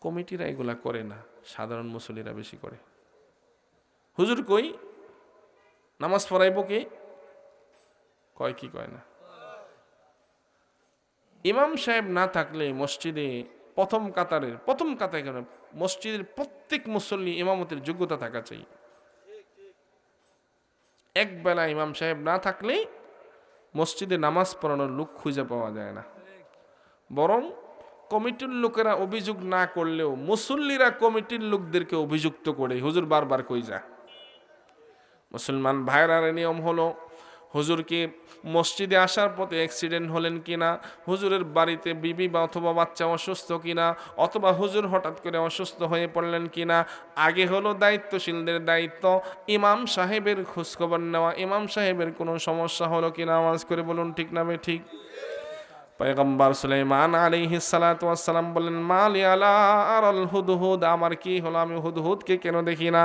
কমিটিরা এগুলা করে না, সাধারণ মুসল্লিরা বেশি করে। হুজুর কই, নামাজ পড়াইব কে, কয় কি কয় না। ইমাম সাহেব না থাকলে মসজিদে প্রথম কাতারে কেন, মসজিদের প্রত্যেক মুসল্লি ইমামতের যোগ্যতা থাকা চাই। এক বেলা ইমাম সাহেব না থাকলে মসজিদে নামাজ পড়ানোর লোক খুঁজে পাওয়া যায় না। বরং কমিটির লোকেরা অভিযোগ না করলেও মুসল্লিরা কমিটির লোকদেরকে অভিযুক্ত করে, হুজুর বারবার কই যায়। মুসলমান ভাইরার নিয়ম হলো, হুজুরকে মসজিদে আসার পথে অ্যাক্সিডেন্ট হলেন কিনা, হুজুরের বাড়িতে বিবি বা অথবা বাচ্চা অসুস্থ কিনা, অথবা হুজুর হঠাৎ করে অসুস্থ হয়ে পড়লেন কিনা, আগে হলো দায়িত্বশীলদের দায়িত্ব ইমাম সাহেবের খোঁজখবর নেওয়া, ইমাম সাহেবের কোনো সমস্যা হলো কিনা। আওয়াজ করে বলুন ঠিক না ঠিক? পয়গম্বর সুলাইমান আলাইহিস সালাতু ওয়াস সালাম বলেন, মালি আলা আরাল হুদহুদ, আমার কি হলো, আমি হুদহুদকে কেন দেখি না?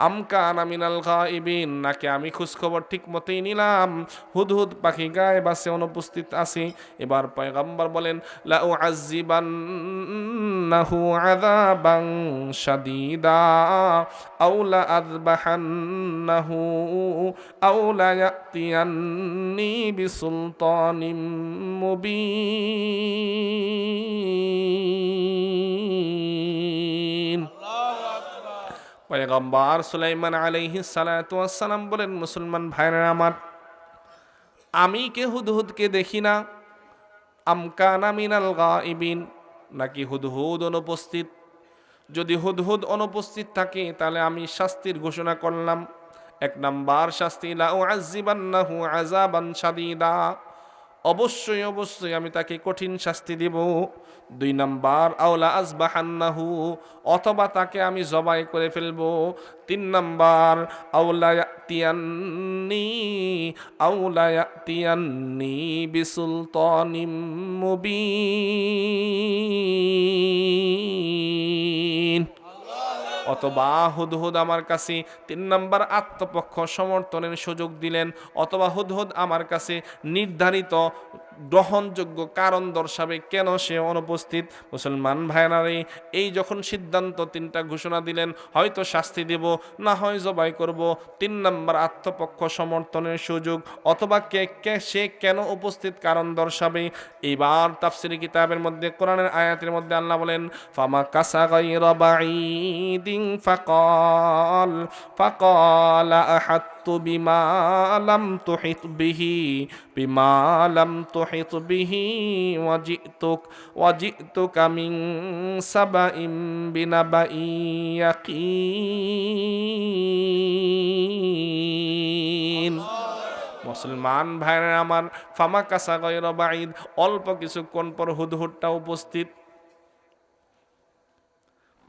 আমকানা মিনাল গায়িবিন, নাকি আমি খোঁজ খবর ঠিক মতোই নিলাম, হুদহুদ পাখি গায়েব আছে, অনুপস্থিত আছে। এবার পয়গম্বর বলেন, লা উআযিবান্নাহু আযাবান শাদীদা আও লা আযবাহান্নাহু আও লা ইয়াতিয়ান্নি বিসুলতানিম মুবিন। পয়গম্বর সুলাইমান আলাইহিস সালাতু ওয়াস সালাম বলেন, মুসলমান ভাইরা আমার, আমি কে হুদহুদকে দেখি না, আমকানা মিনাল গায়িবিন, নাকি হুদহুদ অনুপস্থিত? যদি হুদহুদ অনুপস্থিত থাকে তাহলে আমি শাস্তির ঘোষণা করলাম। 1 নাম্বার শাস্তি, লা উআযিবান্নাহু আযাবান শাদীদা, অবশ্যই আমি তাকে কঠিন শাস্তি দিব। 2 নাম্বার, আওলা আযবাহান্নাহু, অথবা তাকে আমি জবাই করে ফেলবো। 3 নাম্বার, আওলা ইয়াতিয়ান্নি বিসুলতানিম মুবিন, অথবা হুদহুদ আমার কাছে 3 নাম্বার আত্মপক্ষ সমর্থনের সুযোগ দিলেন, অথবা হুদহুদ আমার কাছে নির্ধারিত গ্রহণযোগ্য কারণ দর্শাবে কেন সে অনুপস্থিত। মুসলমান ভাইরারে, এই যখন সিদ্ধান্ত 3টা ঘোষণা দিলেন, হয়তো শাস্তি দেব, না হয় জবাই করব। 3 নাম্বার আত্মপক্ষ সমর্থনের সুযোগ, অথবা সে কেন উপস্থিত কারণ দর্শাবে। এবার তাফসীরি কিতাবের মধ্যে, কোরআনের আয়াতের মধ্যে আল্লাহ বলেন, ফামা কাসা গায়রা বাঈদিন ফাকাল আহাত্তু বিমা লাম তুহিত বিহি ওয়াজিতুকা মিন সাবাইন বিনাবাইন ইয়াকিন। মুসলমান ভাইরা আমার, ফামা কাসা গায়রা বাঈদ, অল্প কিছুক্ষণ পর হুদহুদটা উপস্থিত।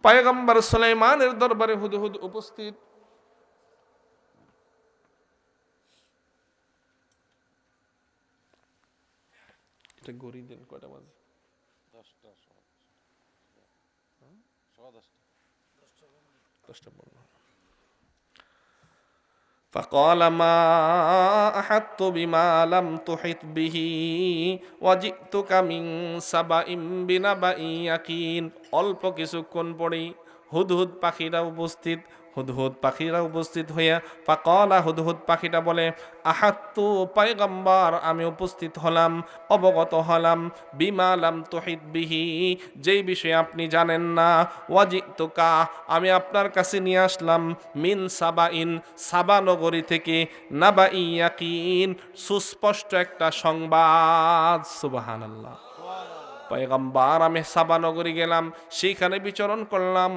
পয়গম্বর সুলাইমানের দরবারে হুদহুদ উপস্থিত। এটা গড়ি দেন, কয়টা বাজে? 10টা 15। فقال ما أحطت بما لم تحط به وجئتك من سبأ بنبأ يقين। অল্প কিছুক্ষণ পরেই হুদহুদ পাখিরা উপস্থিত। হুদহুদ পাখিরা উপস্থিত হইয়া ফাকালা, হুদহুদ পাখিটা বলে, আহাত্তু পয়গম্বর, আমি উপস্থিত হলাম, অবগত হলাম, বিমা লাম তুহিত বিহি, যেই বিষয়ে আপনি জানেন না। ওয়াজিতুকা, আমি আপনার কাছে নিয়ে আসলাম, মিন সাবাইন, সাবা নগরী থেকে, নাবাই ইয়াকিন, সুস্পষ্ট একটা সংবাদ। সুবহানাল্লাহ। পয়গম্বর, আমি সাবা নগরী গেলাম, সেইখানে বিচরণ করলাম,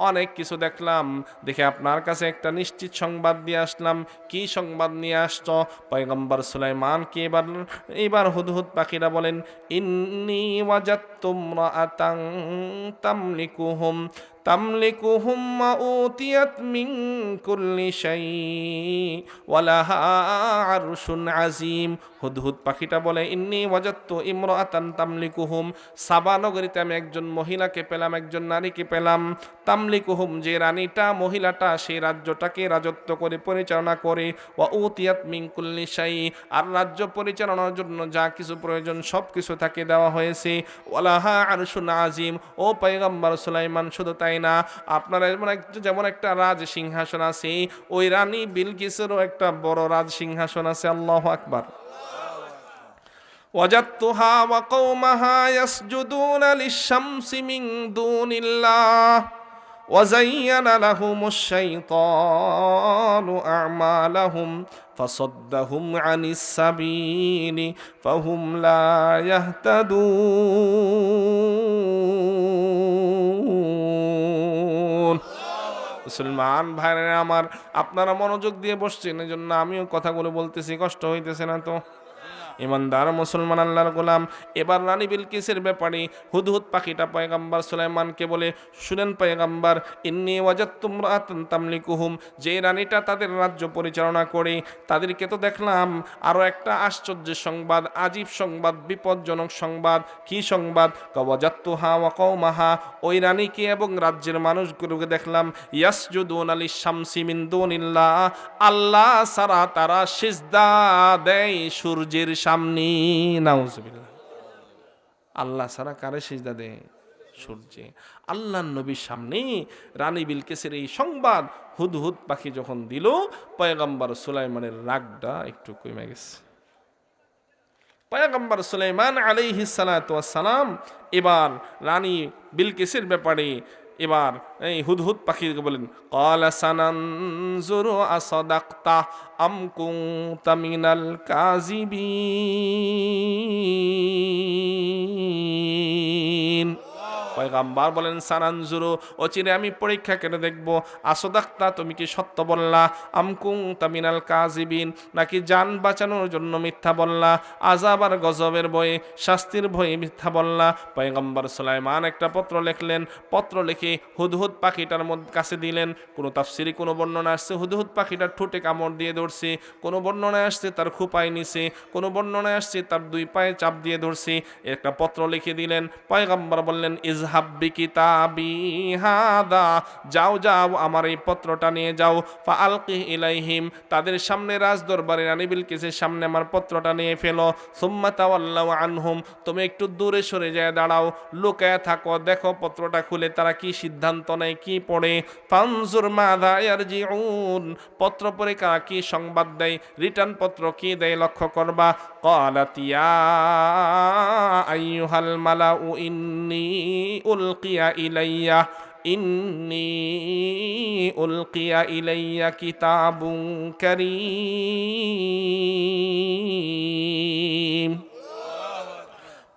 অনেক কিছু দেখলাম, দেখে আপনার কাছে একটা নিশ্চিত সংবাদ দিয়ে আসলাম। কি সংবাদ নিয়ে আসছো? পয়গম্বর সুলাইমান কি এবার হুদহুদ পাখিরা বলেন, ইন্নী ওয়াজাদতু ইমরাআতান তামলিকুহুম তামলিকুহুম ওয়া উতিয়াত মিন কুল্লি শাই ওয়া লাহা আরশুন আযীম। হুদহুদ পাখিটা বলে, ইন্নী ওয়াজাদতু ইমরাআতান তামলিকুহুম, সাবা নগরীতে আমি একজন মহিলাকে পেলাম, একজন নারীকে পেলাম। তামলিকুহুম, যে রানীটা, মহিলাটা সেই রাজ্যটাকে রাজত্ব করে, পরিচালনা করে। ওয়া উতিয়াত মিন কুল্লি শাই, আর রাজ্য পরিচালনার জন্য যা কিছু প্রয়োজন সব কিছু তাকে দেওয়া হয়েছে। ওয়ালাহা আরশুন আযীম, ও পয়গম্বর সুলাইমান, শুধু তাই না, আপনার যেমন একটা রাজ সিংহাসন আছে, ওই রানী বিলকিসেরও একটা বড় রাজ সিংহাসন আছে। আল্লাহু আকবার। ওয়াজাদতুহা ওয়া কওমাহা ইয়াসজুদুনা লিশ-শামসি মিন দুনিল্লাহ ওয়া যায়্যানা লাহুমুশ শাইতানু আ'মালাহুম ফাসাদ্দাহুম আনিস সাবিলি ফাহুম লা ইয়াহতাদুন। মুসলমান ভাইরা আমার, আপনারা মনোযোগ দিয়ে বসছেন, এজন্য আমিও কথাগুলো বলতেছি, কষ্ট হইতেছে না তো? ইমানদার মুসলমান আল্লাহর গোলাম, এবার রানী বিলকিসের ব্যাপারে হুদহুদ পাখিটা পয়গম্বর সুলাইমানকে বলে, শুনেন পয়গম্বর, ইন্নী ওয়াজাদতু ইমরাআতান তামলিকুহুম, যে রানীটা তাদের রাজ্য পরিচালনা করে, তাদেরকে তো দেখলাম, আরো একটা আশ্চর্যের সংবাদ, আজীব সংবাদ, বিপজ্জনক সংবাদ। কি সংবাদ? ওয়াজাদতুহা ওয়া কওমাহা, ওই রানীকে এবং রাজ্যের মানুষগুলোকে দেখলাম, ইয়াসজুদুনা লিশ-শামসি মিন দুনিল্লাহ, আল্লাহ ছাড়া তারা সিজদা দেয় সূর্যের সামনে। নাউজুবিল্লাহ। আল্লাহ ছাড়া কারে সিজদা দেয়? সূর্যে। আল্লাহর নবীর সামনে রানী বিলকিসের এই সংবাদ হুদহুদ পাখি যখন দিল, পয়গম্বর সুলাইমানের রাগটা একটু কমে গেছে। পয়গম্বর সুলাইমান আলাইহিস সালাতু ওয়াস সালাম এবার রানী বিলকিসের ব্যাপারে এবার এই হুদহুদ পাখিকে বলেন, ক্বালা সানানজুরু আসাদাক্তা আম কুনতা মিনাল কাযিবিন। পয়গম্বর বলেন, সানানজুরু, অচিরে আমি পরীক্ষা করে দেখব, আসদাক্তা, তুমি কি সত্য বললা, আম কুনতা মিনাল কাযিবিন, নাকি জান বাঁচানোর জন্য মিথ্যা বললা, আযাব আর গজবের ভয়ে, শাস্তির ভয়ে মিথ্যা বললা। পয়গম্বর সুলাইমান একটা পত্র লিখলেন, পত্র লিখে হুদহুদ পাখিটার কাছে দিলেন। কোনো তাফসিরে কোনো বর্ণনা আসছে হুদহুদ পাখিটার ঠোঁটে কামড় দিয়ে ধরছে, কোনো বর্ণনায় আসছে তার খোপায় নিছে, কোনো বর্ণনায় আসছে তার দুই পায়ে চাপ দিয়ে ধরছে। একটা পত্র লিখে দিলেন। পয়গম্বর বললেন, ইজহাব বিকিতাবি হাদা, যাও যাও আমার এই পত্রটা নিয়ে যাও, ফাআলকি ইলাইহিম, তাদের সামনে রাজ দরবারে রানী বিলকিসের সামনে আমার পত্রটা নিয়ে ফেলো। সুম্মা তাওয়াল্লাউ আনহুম, তুমি একটু দূরে সরে যায় দাঁড়াও, লুকায় থাকো, দেখো পত্রটা খুলে তারা কি সিদ্ধান্ত নেয়, কি পড়ে। ফানজুর মাযা ইয়ারজিউন, পত্র পড়ে কারা কি সংবাদ দেয়, রিটার্ন পত্র কি দেয় লক্ষ্য করবা। ক্বালাত ইয়া আইয়ুহাল মালাউ ইন্নী উলকিয়া ইলাইয়া কিতাবুন কারীম।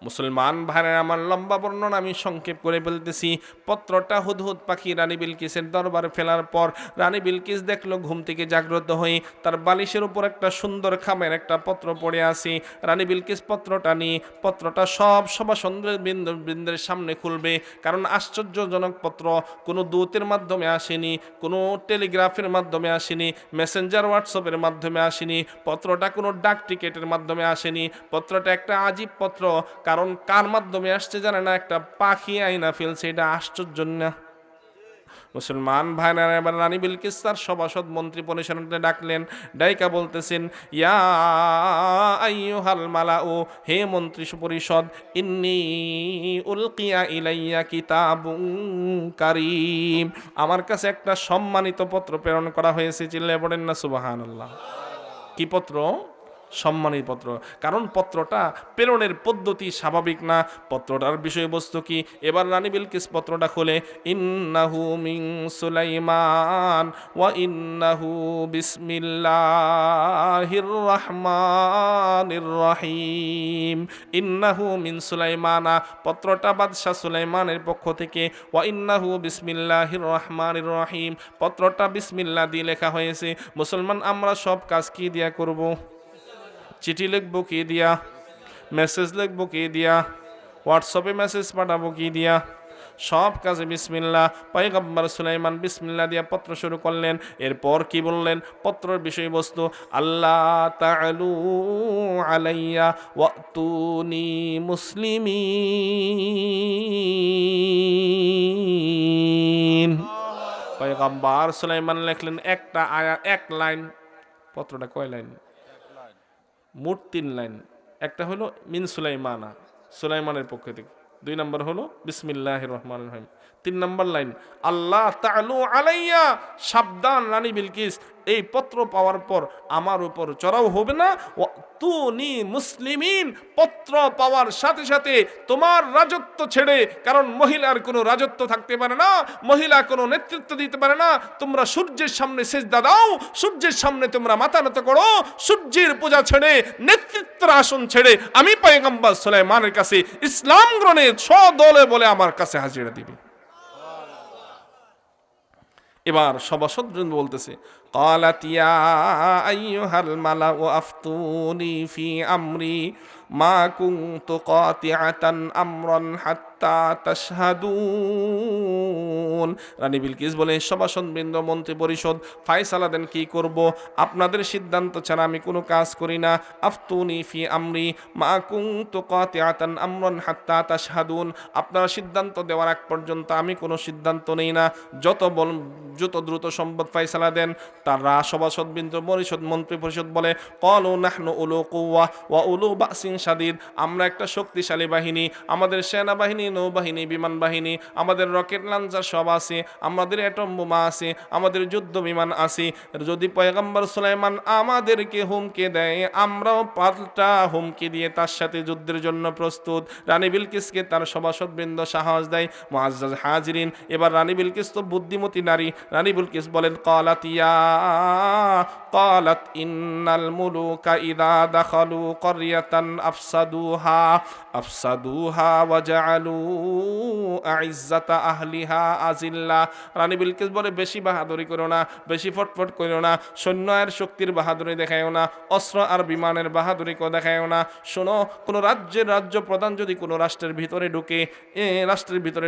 মুসলমান ভাইরা আমার, লম্বা বর্ণনা আমি সংক্ষেপ করে বলতেছি। পত্রটা হুদহুদ পাখি রানী বিলকিসের দরবারে ফেলার পর রানী বিলকিস দেখলো ঘুম থেকে জাগ্রত হয়ে তার বালিশের উপর একটা সুন্দর খামের একটা পত্র পড়ে আছে। রানী বিলকিস পত্রটা নিয়ে পত্রটা সব সভাসন্দ্রের বৃন্দের সামনে খুলবে, কারণ আশ্চর্যজনক পত্র, কোনো দূতের মাধ্যমে আসেনি, কোনো টেলিগ্রাফের মাধ্যমে আসেনি, মেসেঞ্জার হোয়াটসঅ্যাপের মাধ্যমে আসেনি, পত্রটা কোনো ডাক টিকেটের মাধ্যমে আসেনি। পত্রটা একটা আজীব পত্র, কারণ কার মাধ্যমে আসছে জানে না, একটা পাখি আইনা ফেলছে, এটা আশ্চর্য না? মুসলমান ভাইরা এবার রানী বিলকিস তার সভাসদ মন্ত্রী পরিষদে ডাকলেন, ডাইকা বলতেছেন, ইয়া আইয়ুহাল মালাউ, হে মন্ত্রী পরিষদ, ইন্নী উলকিয়া ইলাইয়া কিতাবুন কারীম, আমার কাছে একটা সম্মানিত পত্র প্রেরণ করা হয়েছে। চিল্লায়ে পড়েন না সুবহানাল্লাহ। কি পত্র? সম্মানিত পত্র। কারণ পত্রটা প্রেরণের পদ্ধতি স্বাভাবিক না, পত্রটার বিষয়বস্তু কি? এবার রানী বিলকিস পত্রটা খোলে, ইন্নাহু মিন সুলাইমান ওয়া ইন্নাহু বিসমিল্লাহির রহমানির রহিম। ইন্নাহু মিন সুলাইমানা, পত্রটা বাদশাহ সুলাইমানের পক্ষ থেকে, ওয়া ইন্নাহু বিসমিল্লাহির রহমানির রহিম, পত্রটা বিসমিল্লাহ দিয়ে লেখা হয়েছে। মুসলমান আমরা সব কাজ কি দিয়া করব? চিঠি লিখবো কি দিয়া? মেসেজ লিখবো কি দিয়া? হোয়াটসঅ্যাপে মেসেজ পাঠাবো কি দিয়া? সব কাজে বিসমিল্লাহ। পয়গম্বর সুলাইমান বিসমিল্লাহ দিয়া পত্র শুরু করলেন। এরপর কি বললেন? পত্রের বিষয়বস্তু, আল্লাহ তাআলু আলাইয়া ওয়াতুনি মুসলিমিন। পয়গম্বর সুলাইমান লিখলেন একটা আয়াত, এক লাইন। পত্রটা কয় লাইন? মোট 3 লাইন। একটা হলো মিন সুলাইমানা, সুলাইমানের পক্ষ থেকে। 2 নম্বর হলো বিসমিল্লাহির রহমানির রহিম। 3 নম্বর লাইন, আল্লাহ তাআলু আলাইয়া, সাবধান রানী বিলকিস, এই পত্র পাওয়ার পর আমার উপর চড়াও হবে না। ওয়াতুনি মুসলিমিন, পত্র পাওয়ার সাথে সাথে তোমার রাজত্ব ছেড়ে, কারণ মহিলার কোনো রাজত্ব থাকতে পারে না, মহিলা কোনো নেতৃত্ব দিতে পারে না, তোমরা সূর্যের সামনে সিজদা দাও, সূর্যের সামনে তোমরা মাথা নত করো, সূর্যের পূজা ছেড়ে, নেতৃত্বের আসন ছেড়ে আমি পয়গম্বর সুলাইমানের কাছে ইসলাম গ্রহণের সদলে বলে আমার কাছে হাজিরা দিবে। এবার সভাসদবৃন্দ বলতেছে, ক্বালাত ইয়া আইয়ুহাল মালাউ আফতুনি ফি আমরি মা কুনতু কাতিআতান আমরান হাত্তা তাশহাদুন। রানী বিলকিস বলে, সভাসদবৃন্দ, মন্ত্রী পরিষদ, ফায়সালা দেন কি করব? আপনাদের সিদ্ধান্ত ছাড়া আমি কোনো কাজ করি না। আফতুনি ফি আমরি মা কুনতু কাতিআতান আমরান হাত্তা তাশহাদুন, আপনারা সিদ্ধান্ত দেওয়ার আগ পর্যন্ত আমি কোনো সিদ্ধান্ত নেই না। যত দ্রুত সম্ভব ফায়সালা দেন। তারা সভাসদবৃন্দ, পরিষদ, মন্ত্রী পরিষদ বলে, ক্বালু নাহনু উলু কুওয়া ওয়া উলু বাসিন শাদীদ, আমরা একটা শক্তিশালী বাহিনী, আমাদের সেনাবাহিনী, নৌবাহিনী, বিমান বাহিনী, আমাদের রকেট লঞ্চার সব আছে, আমাদের অ্যাটম বোমা আছে, আমাদের যুদ্ধ বিমান আছে। যদি পয়গম্বর সুলাইমান আমাদেরকে হুমকি দেয়, আমরাও পাল্টা হুমকি দিয়ে তার সাথে যুদ্ধের জন্য প্রস্তুত। রানী বিলকিসকে তার সভাসদবৃন্দ সাহস দেয়। মুআজ্জাজ হাজিরিন, এবার রানী বিলকিস তো বুদ্ধিমতী নারী। রানী বিলকিস বলেন, ক্বালাত ইন্নাল মুলুকা ইযা দাখালু ক্বরয়াতান আফসাদুহা ওয়া জাআলু আইজ্জাতা আহলিহা আজিল্লা। রানী বিলকিস বলে, বেশি বাহাদুরি করো না, বেশি ফটফট করো না, সৈন্য আর শক্তির বাহাদুরি দেখায়ও না, অস্ত্র আর বিমানের বাহাদুরিকেও দেখায়ও না। শোনো, কোনো রাজ্য প্রধান যদি কোনো রাষ্ট্রের ভিতরে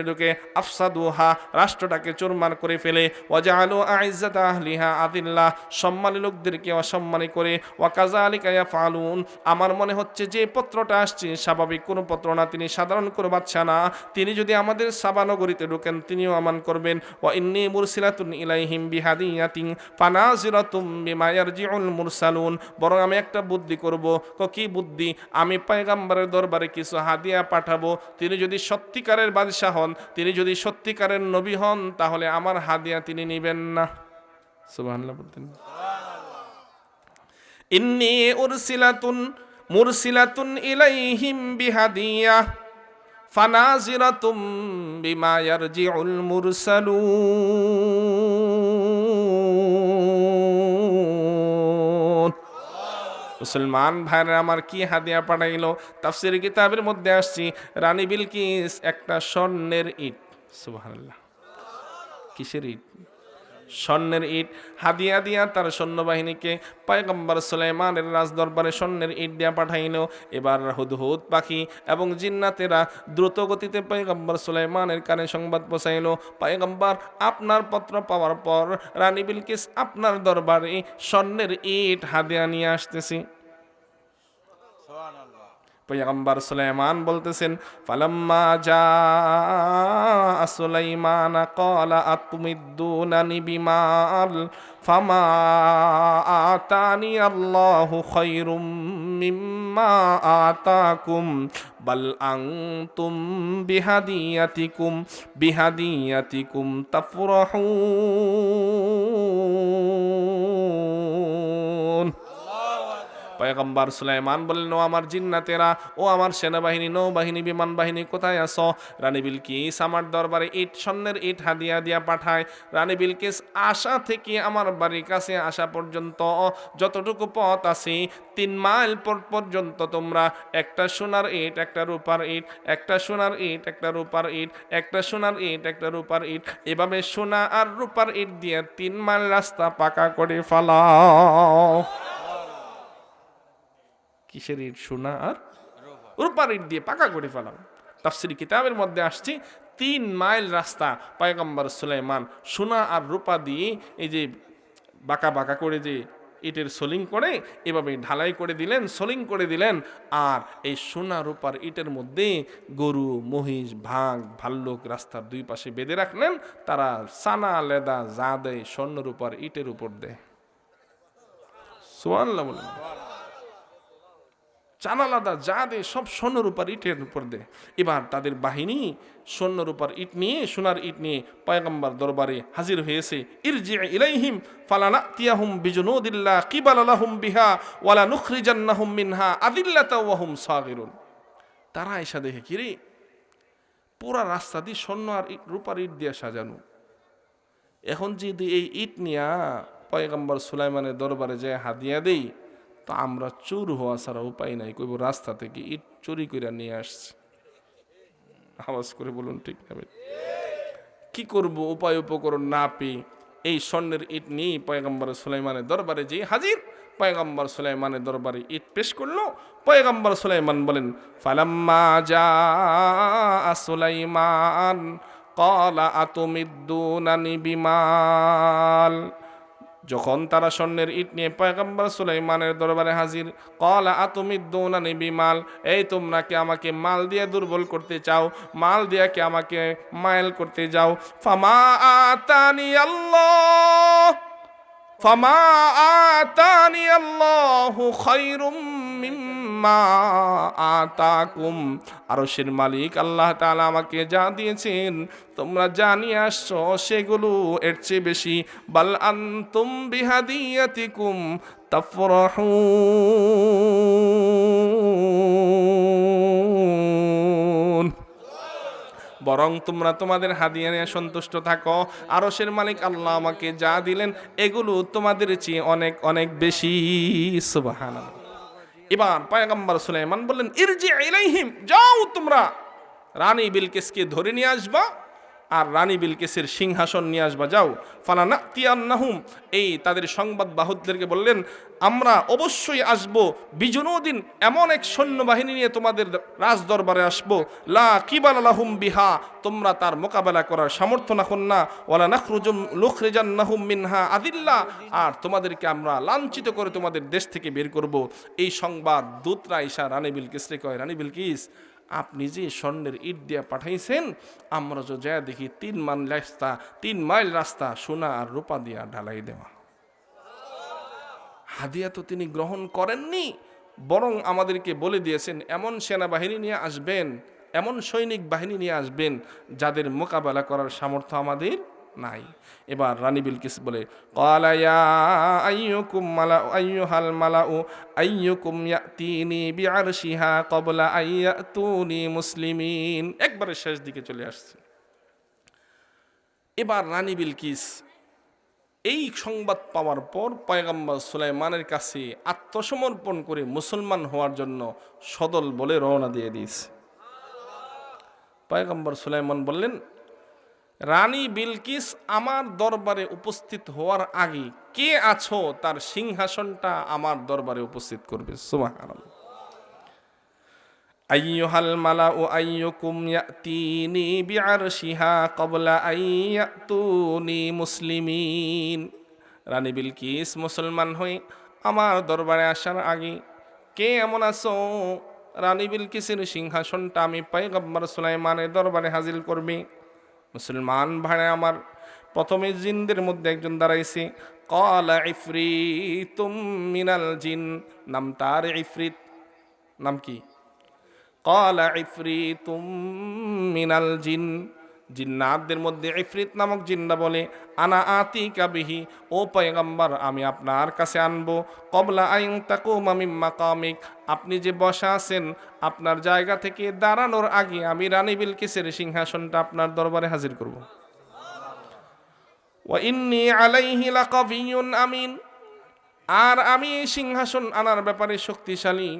ঢুকে আফসাদুহা, রাষ্ট্রটাকে চুরমার করে ফেলে, ওয়া জাআলু আইজ্জাতা আহলিহা আদিল্লা, সম্মানী লোকদেরকে অসম্মানী করে, ওয়া কাযালিকা ইয়াফআলুন, আমার মনে হচ্ছে যে পত্রটা আসছে স্বাভাবিক কোনো পত্র না, তিনি সাধারণ কোনো বাদশা না, তিনি যদি আমাদের সাবা নগরীতে ঢোকেন তিনিও আমান করবেন। ওয়া ইন্নী মুরসিলাতুন ইলাইহিম বিহাদিয়াতিন ফানাজিরাতুম বিমা ইয়ারজিউল মুরসালুন, বরং আমি একটা বুদ্ধি করব। কি বুদ্ধি? আমি পয়গম্বরের দরবারে কিছু হাদিয়া পাঠাবো, তিনি যদি সত্যিকারের বাদশা হন, তিনি যদি সত্যিকারের নবী হন, তাহলে আমার হাদিয়া তিনি নেবেন না। সুবহানাল্লাহ বলতেন। ইন্নী মুরসিলাতুন ইলাইহিম বিহাদিয়া ফানাজিরাতুম বিমা ইয়ারজিউল মুরসালুন। মুসলমান ভাইরা আমার, কি হাদিয়া পাঠাইলো? তাফসীর কিতাবের মধ্যে আসছি, রানী বিলকিস একটা স্বর্ণের ইট। সুবহানাল্লাহ। কিসের ইট? স্বর্ণের ইট হাদিয়া দিয়া তার সৈন্যবাহিনীকে পয়গম্বর সুলাইমানের রাজদরবারে স্বর্ণের ইট দিয়া পাঠাইল। এবার হুদহুদ পাখি এবং জিন্নাতেরা দ্রুত গতিতে পয়গম্বর সুলাইমানের কানে সংবাদ পৌঁছাইল, পয়গম্বর আপনার পত্র পাওয়ার পর রানী বিলকিস আপনার দরবারে স্বর্ণের ইট হাদিয়া নিয়ে আসতেছি। পয়গম্বর সুলাইমান বলতেছেন, ফালাম্মা জাআ সুলাইমান ক্বালা আতুমিদ্দুনানি বিমাল ফামা আতানি আল্লাহু খায়রুম মিম্মা আতাকুম বাল আনতুম বিহাদিয়াতিকুম তাফরাহুন। পয়গম্বর সুলাইমান বললেন, ও আমার জিন্নাতেরা, ও আমার সেনাবাহিনী, নৌবাহিনী, বিমান বাহিনী, কোথায় আসো? রানী বিলকিস আমার দরবারে ইট, স্বর্ণের ইট হাদিয়া দিয়া পাঠায়। রানী বিলকিস আসা থেকে আমার বাড়ির কাছে আসা পর্যন্ত যতটুকু পথ আছে 3 মাইল পর্যন্ত তোমরা একটা সোনার ইট, একটা রূপার ইট, একটা সোনার ইট, একটা রূপার ইট, একটা সোনার ইট, একটা রূপার ইট, এভাবে সোনা আর রূপার ইট দিয়ে 3 মাইল রাস্তা পাকা করে ফেলাও। কিসের ইট? সোনা আর রূপার ইট দিয়ে পাকা করে ফেলাম। তাফসীর কিতাবের মধ্যে আসছে 3 মাইল রাস্তা পয়গম্বর সুলাইমান সোনা আর রূপা দিয়ে এই যে বাঁকা বাঁকা করে যে ইটের সোলিং করে এভাবে ঢালাই করে দিলেন, সোলিং করে দিলেন। আর এই সোনা রূপার ইটের মধ্যে গরু, মহিষ, ভাগ, ভাল্লুক রাস্তার 2 পাশে বেঁধে রাখলেন। তারা সানা লেদা যা দেয় স্বর্ণ রূপার ইটের উপর দেয়। সুবহানাল্লাহ বলেন। চানালাদা যা দে সব স্বর্ণরূপার ইটের উপর দে। এবার তাদের বাহিনী স্বর্ণরূপার ইট নিয়ে, সোনার ইট নিয়ে পয়গম্বর দরবারে হাজির হয়েছে। ইরজি ইলাইহিম ফালানাতিয়াহুম বিজুনুদিল্লা কিবালা লাহুম বিহা ওয়ালা নুখরিজান্নাহুম মিনহা আদিল্লাতা ওয়া হুম সাগিরুন। তারা এসে দেখে কি রে, পুরা রাস্তা দিয়ে স্বর্ণ আর রূপার ইট দিয়ে সাজানো। এখন যদি এই ইট নিয়া পয়গম্বর সুলাইমানের দরবারে যায় হাদিয়া দেই, তো আমরা চোর হওয়া ছাড়া উপায় নাই। কইব রাস্তা থেকে ইট চুরি করে নিয়ে আসছে। আওয়াজ করে বলুন ঠিক না? কি করব? উপায় উপকরণ না পেয়ে এই স্বর্ণের ইট নিয়ে পয়গম্বর সুলাইমানের দরবারে যে হাজির। পয়গম্বর সুলাইমানের দরবারে ইট পেশ করলো। পয়গম্বর সুলাইমান বলেন, ফালাম্মা জাআ সুলাইমান ক্বালা আতুমিদ্দুনানি বিমাল। যখন তারা স্বর্ণের ইট নিয়ে পয়গম্বর সুলাইমানের দরবারে হাজির, ক্বালা আতুমিদ্দুনানি বিমাল, এই তোমরা কি আমাকে মাল দিয়ে দুর্বল করতে চাও? মাল দিয়ে কি আমাকে মাইল করতে যাও? ফামা আতানি আল্লাহু খায়রুম মিম্মা আতাকুম। আরশের মালিক আল্লাহ তাআলা আমাকে যা দিয়েছেন, তোমরা জানিয়ে আসছো সেগুলো এর চেয়ে বেশি। বাল আনতুম বিহাদিয়াতিকুম তাফরাহুন। বরং তোমরা তোমাদের হাদিয়া নিয়ে সন্তুষ্ট থাকো। আরশের মালিক আল্লাহ আমাকে যা দিলেন এগুলো তোমাদের চেয়ে অনেক অনেক বেশি। সুবহানাল্লাহ। এবার পয়গম্বর সুলাইমান বললেন, ইরজি ইলাইহিম, যাও তোমরা রানী বিলকিসকে ধরে নিয়ে আসবা আর রানী বিলকিসের সিংহাসন নিয়ে আসবা, যাও। ফালানাতিয়ান্নাহুম, এই তাদের সংবাদ বাহকদেরকে বললেন, আমরা অবশ্যই আসব বিজুনুদিন, এমন এক সৈন্যবাহিনী নিয়ে তোমাদের রাজ দরবারে আসবো। লা কিবালা লাহুম বিহা, তোমরা তার মোকাবেলা করার সামর্থ্য রাখুন না। ওয়ালা নুখরিজান্নাহুম মিনহা আদিল্লা, আর তোমাদেরকে আমরা লাঞ্ছিত করে তোমাদের দেশ থেকে বের করব। এই সংবাদ দূতরা ঈশা রানী বিলকিসকে কয়, রানী বিলকিস, আপনি যে স্বর্ণের ইট দিয়া পাঠাইছেন, আমরা তো যা দেখি 3 মাইল রাস্তা সোনা আর রূপা দিয়া ঢালাই দেওয়া। হাদিয়া তো তিনি গ্রহণ করেননি, বরং আমাদেরকে বলে দিয়েছেন এমন সেনাবাহিনী নিয়ে আসবেন, এমন সৈনিক বাহিনী নিয়ে আসবেন যাদের মোকাবেলা করার সামর্থ্য আমাদের নাই। এবার রানী বিলকিস বলে, ক্বালা ইয়া আইয়ুহাল মালাউ আইয়ুকুম ইয়াতিনি বিআরশিহা ক্বাবলা আইয়াতুনি মুসলিমিন। একবারে শেষ দিকে চলে আসছে। এবার রানী বিলকিস এই সংবাদ পাওয়ার পর পয়গম্বর সুলাইমানের কাছে আত্মসমর্পণ করে মুসলমান হওয়ার জন্য সদল বলে রওনা দিয়ে দিয়েছে। পয়গম্বর সুলাইমান বললেন, রানী বিলকিস আমার দরবারে উপস্থিত হওয়ার আগে কে আছো তার সিংহাসনটা আমার দরবারে উপস্থিত করবে। সুবহানাল্লাহ। আইয়ুহাল মালাউ আইয়ুকুম ইয়াতিনি বিআরশিহা ক্বাবলা আইয়াতুনি মুসলিমিন। রানী বিলকিস মুসলমান হয়ে আমার দরবারে আসার আগে কে এমন আছো? রানী বিলকিসের সিংহাসনটা আমি পয়গম্বর সুলাইমানের দরবারে হাজির করবি। মুসলমান ভাই আমার, প্রথমে জিনদের মধ্যে একজন দাঁড়াইছে, ক্বালা ইফরিতুম মিনাল জিন, নাম তার ইফরিত। নাম কি? ক্বালা ইফরিতুম মিনাল জিন। জিন্নাতদের মধ্যে ইফরিত নামক জিন্না বলে, আনা আতিকা বিহি, ও পয়গম্বর আমি আপনার কাছে আনবো, ক্বাবলা আন তাকুমা মিন মাকামিক, আপনি যে বসা আছেন আপনার জায়গা থেকে দাঁড়ানোর আগে আমি রানী বিলকিসের সিংহাসনটা আপনার দরবারে হাজির করব। ওয়া ইন্নী আলাইহি লাকাবিয়্যুন আমিন, আর আমি এই সিংহাসন আনার ব্যাপারে শক্তিশালী,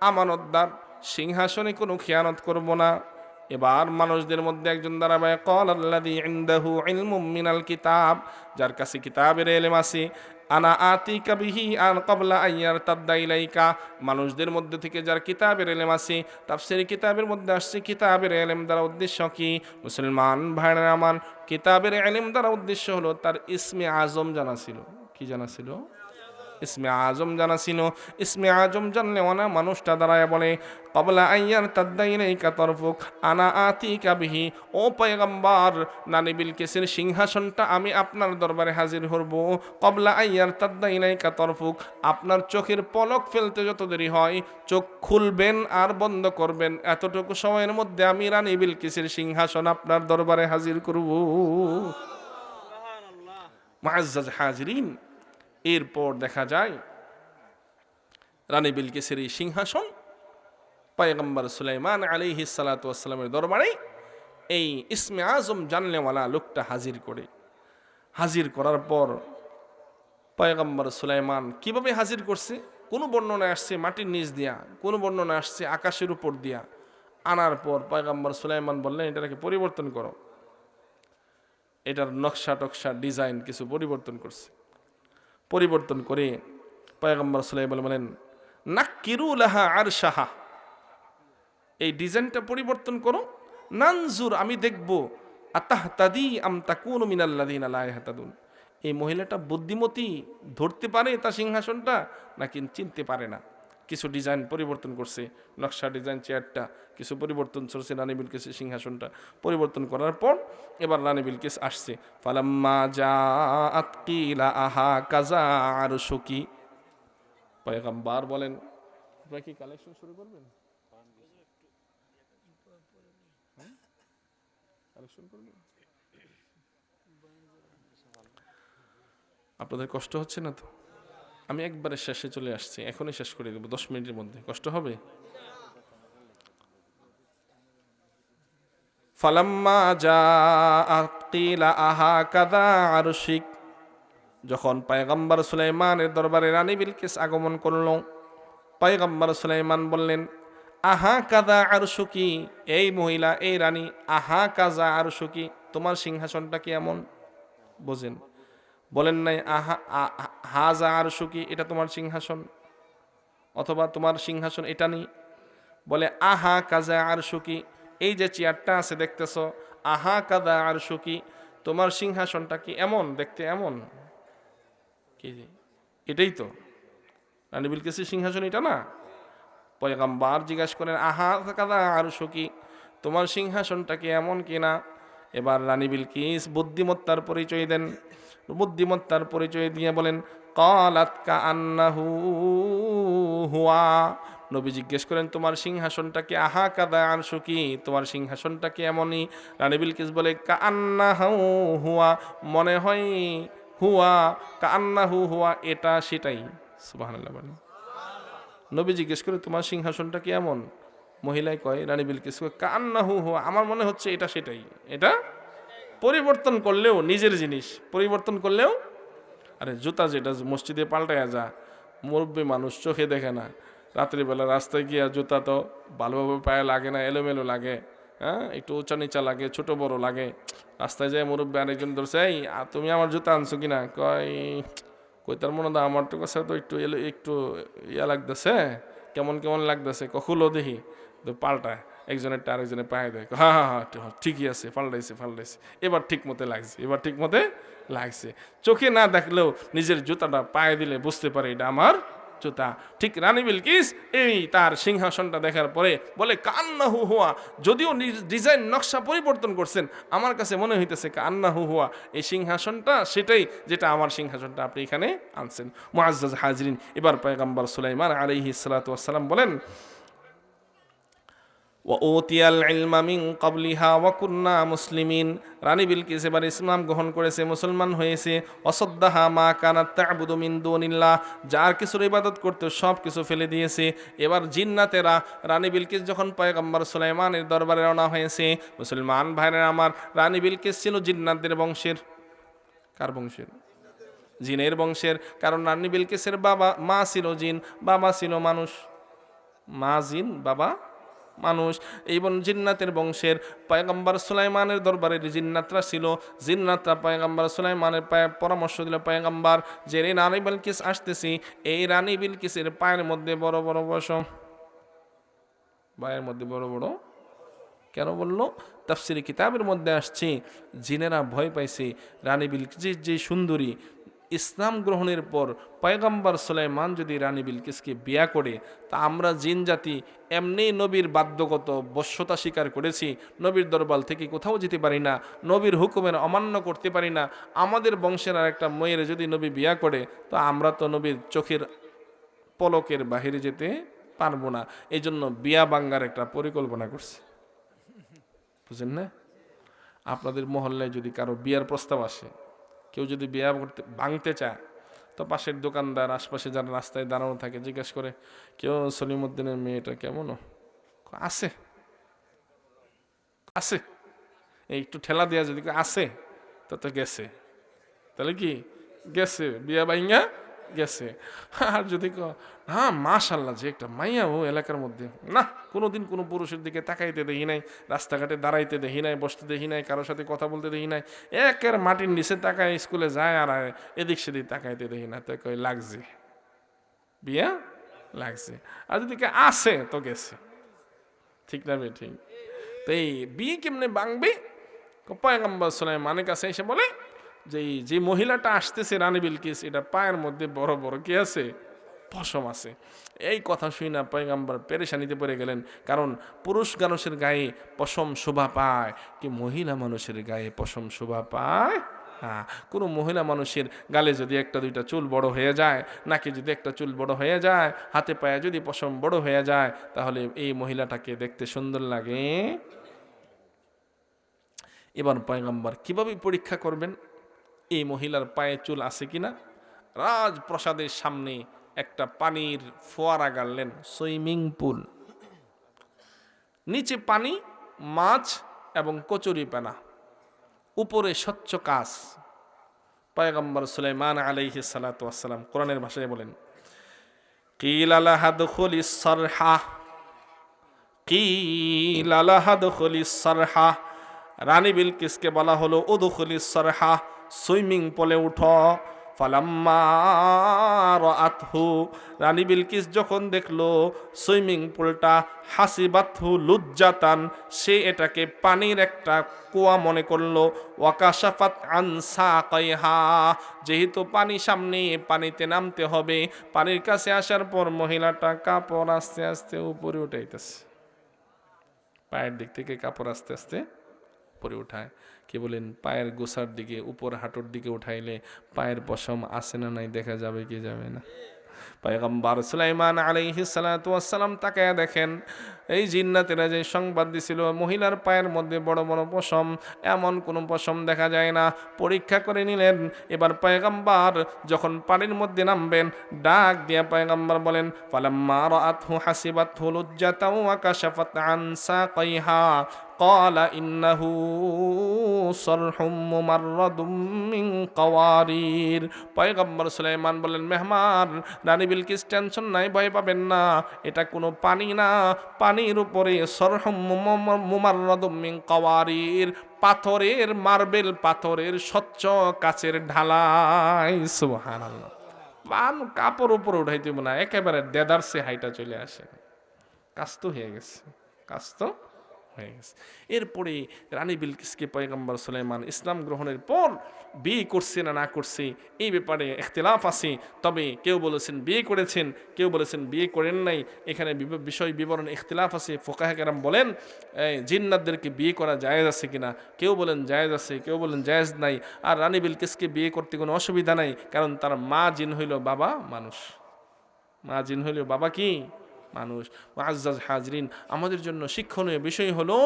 আমানতদার, সিংহাসনে কোনো খেয়ানত করব না। এবার মানুষদের মধ্যে একজন দাঁড়াবে, ক্বাল আল্লাযী ইনদাহু ইলমুম মিনাল কিতাব, যার কাছে কিতাবের ইলম আছে, আনা আতিকা বিহি আন ক্বাবলা আন ইয়ারতাদ্দা ইলাইকা, মানুষদের মধ্যে থেকে যার কিতাবের ইলম আছে, তাফসীর কিতাবের মধ্যে আসছে কিতাবের ইলম দ্বারা উদ্দেশ্য কি? মুসলমান ভাইরা আমার, কিতাবের ইলম দ্বারা উদ্দেশ্য হলো তার ইসমে আজম জানা ছিল। কি জানা ছিল? ইসমে আজম জানা ছিল। ইসমে আজম জানলে ওনা মানুষটা দাঁড়ায় বলে, ক্বাবলা আইয়ার তাদ্দাইলাইকা তরফুক আনা আতিকা বিহি, ও পয়গম্বর রানী বিলকিসের সিংহাসনটা আমি আপনার দরবারে হাজির করব। ক্বাবলা আইয়ার তাদ্দাইলাইকা তরফুক, আপনার চোখের পলক ফেলতে যত দেরি হয়, চোখ খুলবেন আর বন্ধ করবেন, এতটুকু সময়ের মধ্যে আমি রানী বিলকিসের সিংহাসন আপনার দরবারে হাজির করব। মুআজ্জাজ হাজিরিন, এরপর দেখা যায় রানী বিলকিসের এই সিংহাসন পয়গম্বর সুলাইমান আলাইহিস সালাতু ওয়াস সালামের দরবারে এই ইসমে আজম জানলেওয়ালা লোকটা হাজির করে। হাজির করার পর পয়গম্বর সুলাইমান কিভাবে হাজির করছে, কোনো বর্ণনা আসছে মাটির নিচ দিয়া, কোনো বর্ণনা আসছে আকাশের উপর দিয়া। আনার পর পয়গম্বর সুলাইমান বললেন, এটাকে পরিবর্তন করো। এটার নকশা টকশা ডিজাইন কিছু পরিবর্তন করছে। পরিবর্তন করে পয়গম্বর সুলাইমান বলেন, নাক্কিরু লাহা আরশাহা, এই ডিজাইনটা পরিবর্তন করো, নানজুর, আমি দেখব, আতাহতাদি আম তাকুনু মিনাল্লাযিনা লা ইয়াহতাদুন, এই মহিলাটা বুদ্ধিমতী, ধরতে পারে তার সিংহাসনটা নাকি চিনতে পারে না। কিছু ডিজাইন পরিবর্তন করছে, নকশা ডিজাইন চেয়ারটা কিছু পরিবর্তন করছে, রানী বিলকিসের সিংহাসনটা পরিবর্তন করার পর এবার রানী বিলকিস আসছে। ফালাম্মা জাআত কিলা আহা কাযা আরশুকি, পয়গম্বর বলেন, আপনারা কি কালেকশন শুরু করবেন? কালেকশন করবেন? আপনাদের কষ্ট হচ্ছে না তো? আমি একবারে শেষে চলে আসছি, এখনই শেষ করে দেবো 10 মিনিটের মধ্যে। কষ্ট হবে? ফালাম্মা জাআত কিলা আহা কাযা আরশিক, যখন পয়গম্বর সুলাইমানের দরবারে রানী বিলকিস আগমন করল, পয়গম্বর সুলাইমান বললেন, আহা কাযা আরশুকি, এই মহিলা, এই রানী, আহা কাযা আরশুকি, তোমার সিংহাসনটা কি এমন? বোঝেন, বলেন নাই আহা হাযা আরশুকি, এটা তোমার সিংহাসন, অথবা তোমার সিংহাসন এটা নেই। বলে আহা কাযা আরশুকি, এই যে চেয়ারটা আছে দেখতেছো, আহা কাযা আরশুকি, তোমার সিংহাসনটা কি এমন দেখতে? এমন কি? এটাই তো রানী বিলকিসের সিংহাসন, এটা না? পয়গম্বর জিজ্ঞাসা করেন, আহা কাযা আরশুকি, তোমার সিংহাসনটা কি এমন কিনা? এবার রানী বিলকিস বুদ্ধিমত্তার পরিচয় দেন। বুদ্ধিমত্তার পরিচয় দিয়ে বলেন, ক্বালাত কাআন্নাহু হুয়া, নবী জিজ্ঞেস করেন, তোমার সিংহাসনটা কি আহা কাযা আরশুকি, তোমার সিংহাসনটা কি এমনই? রানী বিলকিস বলে, কাআন্নাহু হুয়া, মনে হয় হুয়া, কাআন্নাহু হুয়া, এটা সেটাই। সুবহানাল্লাহ বলেন। নবী জিজ্ঞেস করে, তোমার সিংহাসনটা কি এমন? মহিলায় কয়, রানী বিলকিস কয়, কাআন্নাহু হুয়া, আমার মনে হচ্ছে এটা সেটাই। এটা পরিবর্তন করলেও নিজের জিনিস, পরিবর্তন করলেও, আরে জুতা যেটা মসজিদে পাল্টায়া যা, মুরব্বী মানুষ চোখে দেখে না, রাত্রিবেলা রাস্তায় গিয়া জুতা তো ভালোভাবে পায়ে লাগে না, এলোমেলো লাগে, হ্যাঁ, একটু উঁচা নিচা লাগে, ছোট বড় লাগে। রাস্তায় যায় মুরব্বী আরেকজন ধরছে, এই তুমি আমার জুতা আনছো কিনা? কই তার মনে হয় আমার তো কাছে তো একটু একটু ইয়া লাগতেছে, কেমন কেমন লাগতেছে, কখুলো দেখি তো পাল্টায়, একজনেরটা আরেকজনের পায়ে দেয়, হ্যাঁ হ্যাঁ হ্যাঁ ঠিকই আছে, পাল্টাইছে, এবার ঠিক মতে লাগছে, এবার ঠিক মতে লাগছে। চোখে না দেখলেও নিজের জুতাটা পায়ে দিলে বুঝতে পারে এটা আমার জুতা। ঠিক রানী বিলকিস এই তার সিংহাসনটা দেখার পরে বলে কান্নাহু হুয়া, যদিও ডিজাইন নকশা পরিবর্তন করছেন, আমার কাছে মনে হইতেছে কান্নাহু হুয়া, এই সিংহাসনটা সেটাই যেটা আমার সিংহাসনটা আপনি এখানে আনছেন। মুআজ্জাজ হাজরিন, এবার পয়গম্বর সুলাইমান আলাইহিস সালাতু ওয়াস সালাম বলেন ওয়াউতিয়াল ইলমা মিন ক্বাবলিহা ওয়া কুন্না মুসলিমিন, রানী বিলকিস এবার ইসলাম গ্রহণ করেছে, মুসলমান হয়েছে। অসদ্দাহা মা কানাত তা'বুদু মিন দুনিল্লাহ, যার কিছুর ইবাদত করতে সব কিছু ফেলে দিয়েছে। এবার জিন্নাতেরা রানী বিলকিস যখন পয়গম্বর সুলাইমানের দরবারে রওনা হয়েছে, মুসলমান ভাইরা আমার, রানী বিলকিস ছিল জিন্নাতদের বংশের। কার বংশের? জিনের বংশের। কারণ রানী বিলকিসের মা ছিল জিন, বাবা ছিল মানুষ। মা জিন, বাবা মানুষ। এই জিন্নাতের বংশের। পয়গম্বর সুলাইমানের দরবারে জিন্নাতরা ছিল। জিন্নাতরা পয়গম্বর সুলাইমানের পরামর্শ দিল, পয়গম্বর যে রানী বিলকিস আসতেছি, এই রানী বিলকিসের পায়ের মধ্যে বড় বড় বসো। পায়ের মধ্যে বড় বড় কেন বললো? তাফসিরে কিতাবের মধ্যে আসছে জিনেরা ভয় পাইছে রানী বিলকিস যে সুন্দরী, ইসলাম গ্রহণের পর পয়গম্বর সুলাইমান যদি রানী বিলকিসকে বিয়া করে, তা আমরা জিন জাতি এমনি নবীর বাধ্যগত বশ্যতা স্বীকার করেছি, নবীর দরবার থেকে কোথাও যেতে পারি না, নবীর হুকুমের অমান্য করতে পারি না। আমাদের বংশের আর একটা মেয়ের যদি নবী বিয়া করে, তো আমরা তো নবীর চোখের পলকের বাহিরে যেতে পারবো না। এই জন্য বিয়া বাঙ্গার একটা পরিকল্পনা করছি, বুঝেন না? আপনাদের মহল্লায় যদি কারো বিয়ার প্রস্তাব আসে, কেউ যদি বিয়া করতে ভাঙতে চায়, তো পাশের দোকানদার, আশপাশে যারা রাস্তায় দাঁড়ানো থাকে, জিজ্ঞেস করে কেউ সলিমুদ্দিনের মেয়েটা কেমন? আছে আছে, এই একটু ঠেলা দেওয়া যদি আছে, তো গেছে, তাহলে কি গেছে, বিয়া ভাঙা গেছে। আর যদি হ্যাঁ মাশাল্লাহ যে একটা মাইয়া ও এলাকার মধ্যে, না কোনোদিন কোনো পুরুষের দিকে তাকাইতে দেখি নাই, রাস্তাঘাটে দাঁড়াইতে দেখি নাই, বসতে দেখি নাই, কারোর সাথে কথা বলতে দেখি নাই, একের মাটির নিচে তাকায় স্কুলে যায় আর এদিক সেদিক তাকাইতে দেখি না, তো কই লাগছে, বিয়া লাগছে। আর যদি আছে তো গেছে, ঠিক না বে ঠিক? তো এই বিয়ে কেমনে ভাঙবে? পয়গম্বর সুলাইমানের কাছে এসে বলে যে মহিলাটা আসতেছে রানী বিলকিস, এটা পায়ের মধ্যে বড় বড় কি আছে? পশম আছে। এই কথা শুই না পয়গম্বর পেরেশানিতে পড়ে গেলেন, কারণ পুরুষ মানুষের গায়ে পশম শোভা পায়, কি মহিলা মানুষের গায়ে পশম শোভা পায়? হ্যাঁ, কোনো মহিলা মানুষের গালে যদি একটা দুইটা চুল বড় হয়ে যায়, নাকি যদি একটা চুল বড় হয়ে যায়, হাতে পায়ে যদি পশম বড় হয়ে যায়, তাহলে এই মহিলাটাকে দেখতে সুন্দর লাগে। এবার পয়গম্বর কিভাবে পরীক্ষা করবেন এই মহিলার পায়ে চুল আছে কিনা? রাজপ্রাসাদের সামনে একটা পানির ফোয়ারা গাড়লেন, সুইমিং পুল, নিচে পানি, মাছ এবং কচুরিপানা, উপরে স্বচ্ছ কাচ। পয়গম্বর সুলাইমান আলাইহিস সালাতু ওয়াস সালাম কোরআনের ভাষায় বলেন কিলা লাহা দুখুলিস সারহা, কিলা লাহা দুখুলিস সারহা, রানী বিলকিসকে বলা হলো উদখুলিস সারহা, সুইমিং পুলে উঠো। ফালাম্মা রাআতহু, রানী বিলকিস যখন দেখলো সুইমিং পুলটা, হাসিবাতহু লুজ্জাতান, সে এটাকে পানির একটা কুয়া মনে করলো। ওয়াকাশাফাত আন সাকাইহা, যেহেতু পানি সামনে, পানিতে নামতে হবে, পানির কাছে আসার পর মহিলাটা কাপড় আস্তে আস্তে উপরে উঠাইতেছে, পায়ের দিক থেকে কাপড় আস্তে আস্তে উপরে উঠায়। কি বলেন? পায়ের গোসার দিকে, উপর হাঁটুর দিকে উঠাইলে পায়ের পশম আছে না নাই দেখা যাবে কি যাবে না? পয়গম্বর সুলাইমান আলাইহিস সালাতু ওয়াস সালাম তাকায়া দেখেন, এই জিন্নাতেরা যে সংবাদ দিছিল মহিলার পায়ের মধ্যে বড় বড় পশম, এমন কোনো পশম দেখা যায় না। পরীক্ষা করে নিলেন। এবার পয়গম্বর যখন পানির মধ্যে নামবেন, ডাক দিয়া পয়গম্বর বলেন ফালাম্মা রাআতহু হাসিবাতহু লুজ্জাতাও ওয়া কাশাফাত আন সাকাইহা قال إنه صرح ممرد من قوارير। পয়গম্বর সুলাইমান বলেন, মেহমান রানী বিলকিস টেনশন নাই, ভয় পাবেন না, এটা কোনো পানি না, পানির উপরে সরহুম মুমাররাদুম মিন কাওয়ারির, পাথরের, মার্বেল পাথরের স্বচ্ছ কাচের ঢালাই। সুবহানাল্লাহ। পান কাপড় উপর উঠাইতে না, একেবারে দেদারসে হাইটা চলে আসে। কাজ তো হয়ে গেছে, কাজ তো হয়ে গেছে। এরপরে রানী বিলকিসকে পয়গম্বর সুলাইমান ইসলাম গ্রহণের পর বিয়ে করছে না না করছে এই ব্যাপারে ইখতিলাফ আছে। তবে কেউ বলেছেন বিয়ে করেছেন, কেউ বলেছেন বিয়ে করেন নাই। এখানে বিষয় বিবরণ ইখতিলাফ আছে। ফুকাহে কেরাম বলেন জিন্নাতদেরকে বিয়ে করা জায়েজ আছে কিনা, কেউ বলেন জায়েজ আছে, কেউ বলেন জায়েজ নাই। আর রানী বিলকিসকে বিয়ে করতে কোনো অসুবিধা নাই, কারণ তার মা জিন হইল, বাবা মানুষ। মা জিন হইল, বাবা কি মানুষ। মুআজ্জাজ হাজরিন, আমাদের জন্য শিক্ষণীয় বিষয় হলো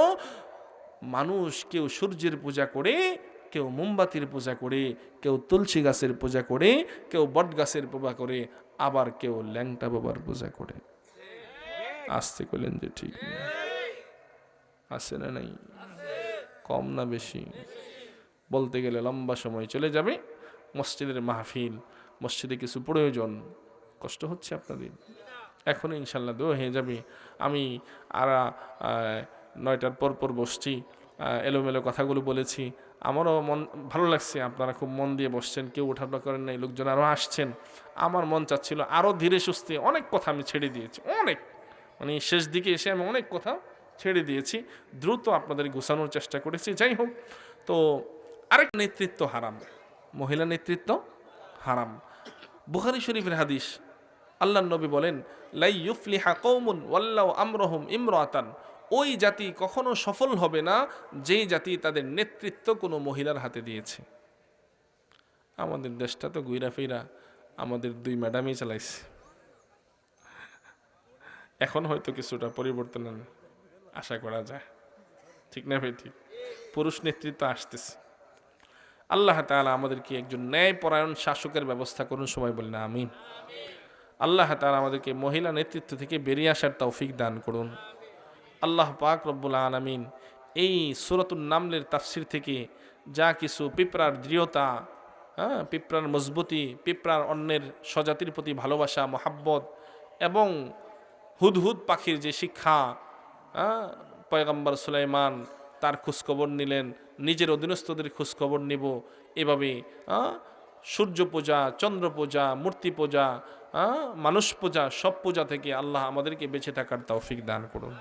মানুষ কেউ সূর্যের পূজা করে, কেউ মোমবাতির পূজা করে, কেউ তুলসী গাছের পূজা করে, কেউ বট গাছের পূজা করে, আবার কেউ ল্যাংটা বাবার পূজা করে। আসতে করলেন যে ঠিক আছে না নাই, কম না বেশি, বলতে গেলে লম্বা সময় চলে যাবে। মসজিদের মাহফিল, মসজিদে কিছু প্রয়োজন, কষ্ট হচ্ছে আপনাদের, এখনই ইনশাল্লাহ দোয়া হয়ে যাবে। আমি আর 9টার পর বসছি, এলোমেলো কথাগুলো বলেছি, আমারও মন ভালো লাগছে, আপনারা খুব মন দিয়ে বসছেন, কেউ ওঠাপড়া করেন নাই, লোকজন আরও আসছেন। আমার মন চাচ্ছিল আরও ধীরে সুস্থে অনেক কথা আমি ছেড়ে দিয়েছি, অনেক, মানে শেষ দিকে এসে আমি অনেক কথা ছেড়ে দিয়েছি, দ্রুত আপনাদের গুছানোর চেষ্টা করেছি। যাই হোক, তো আরেক নেতৃত্ব হারাম, মহিলা নেতৃত্ব হারাম। বুখারী শরীফের হাদিস, আল্লাহর নবী বলেন লাই ইউফলিহা কওমুন ওয়াল্লাউ আমরহুম ইমরাতান, ওই জাতি কখনো সফল হবে না যেই জাতি তাদের নেতৃত্ব কোনো মহিলার হাতে দিয়েছে। আমাদের দেশটা তো গুইরা ফিরা আমাদের 2 ম্যাডামই চালাইছে, এখন হয়তো কিছুটা পরিবর্তন আশা করা যায়, ঠিক না ভাই? ঠিক, পুরুষ নেতৃত্ব আসতেছে। আল্লাহ তাআলা আমাদেরকে একজন ন্যায়পরায়ণ শাসকের ব্যবস্থা করুন, সবাই বলেন আমিন। আল্লাহ তাআলা আমাদেরকে মহিলা নেতৃত্ব থেকে বেরিয়ে আসার তৌফিক দান করুন। আল্লাহ পাক রব্বুল আলামিন এই সূরাতুন নামলের তাফসির থেকে যা কিছু পিঁপড়ার দৃঢ়তা, পিঁপড়ার মজবুতি, পিঁপড়ার অন্যের স্বজাতির প্রতি ভালোবাসা, মহাব্বত এবং হুদহুদ পাখির যে শিক্ষা, পয়গম্বর সুলাইমান তার খোঁজখবর নিলেন, নিজের অধীনস্থদের খোঁজখবর নিব, এভাবে সূর্য পূজা, চন্দ্র পূজা, মূর্তি পূজা, মানুষ পূজা, সব পূজা থেকে আল্লাহ আমাদেরকে বেঁচে থাকার তৌফিক দান করুন।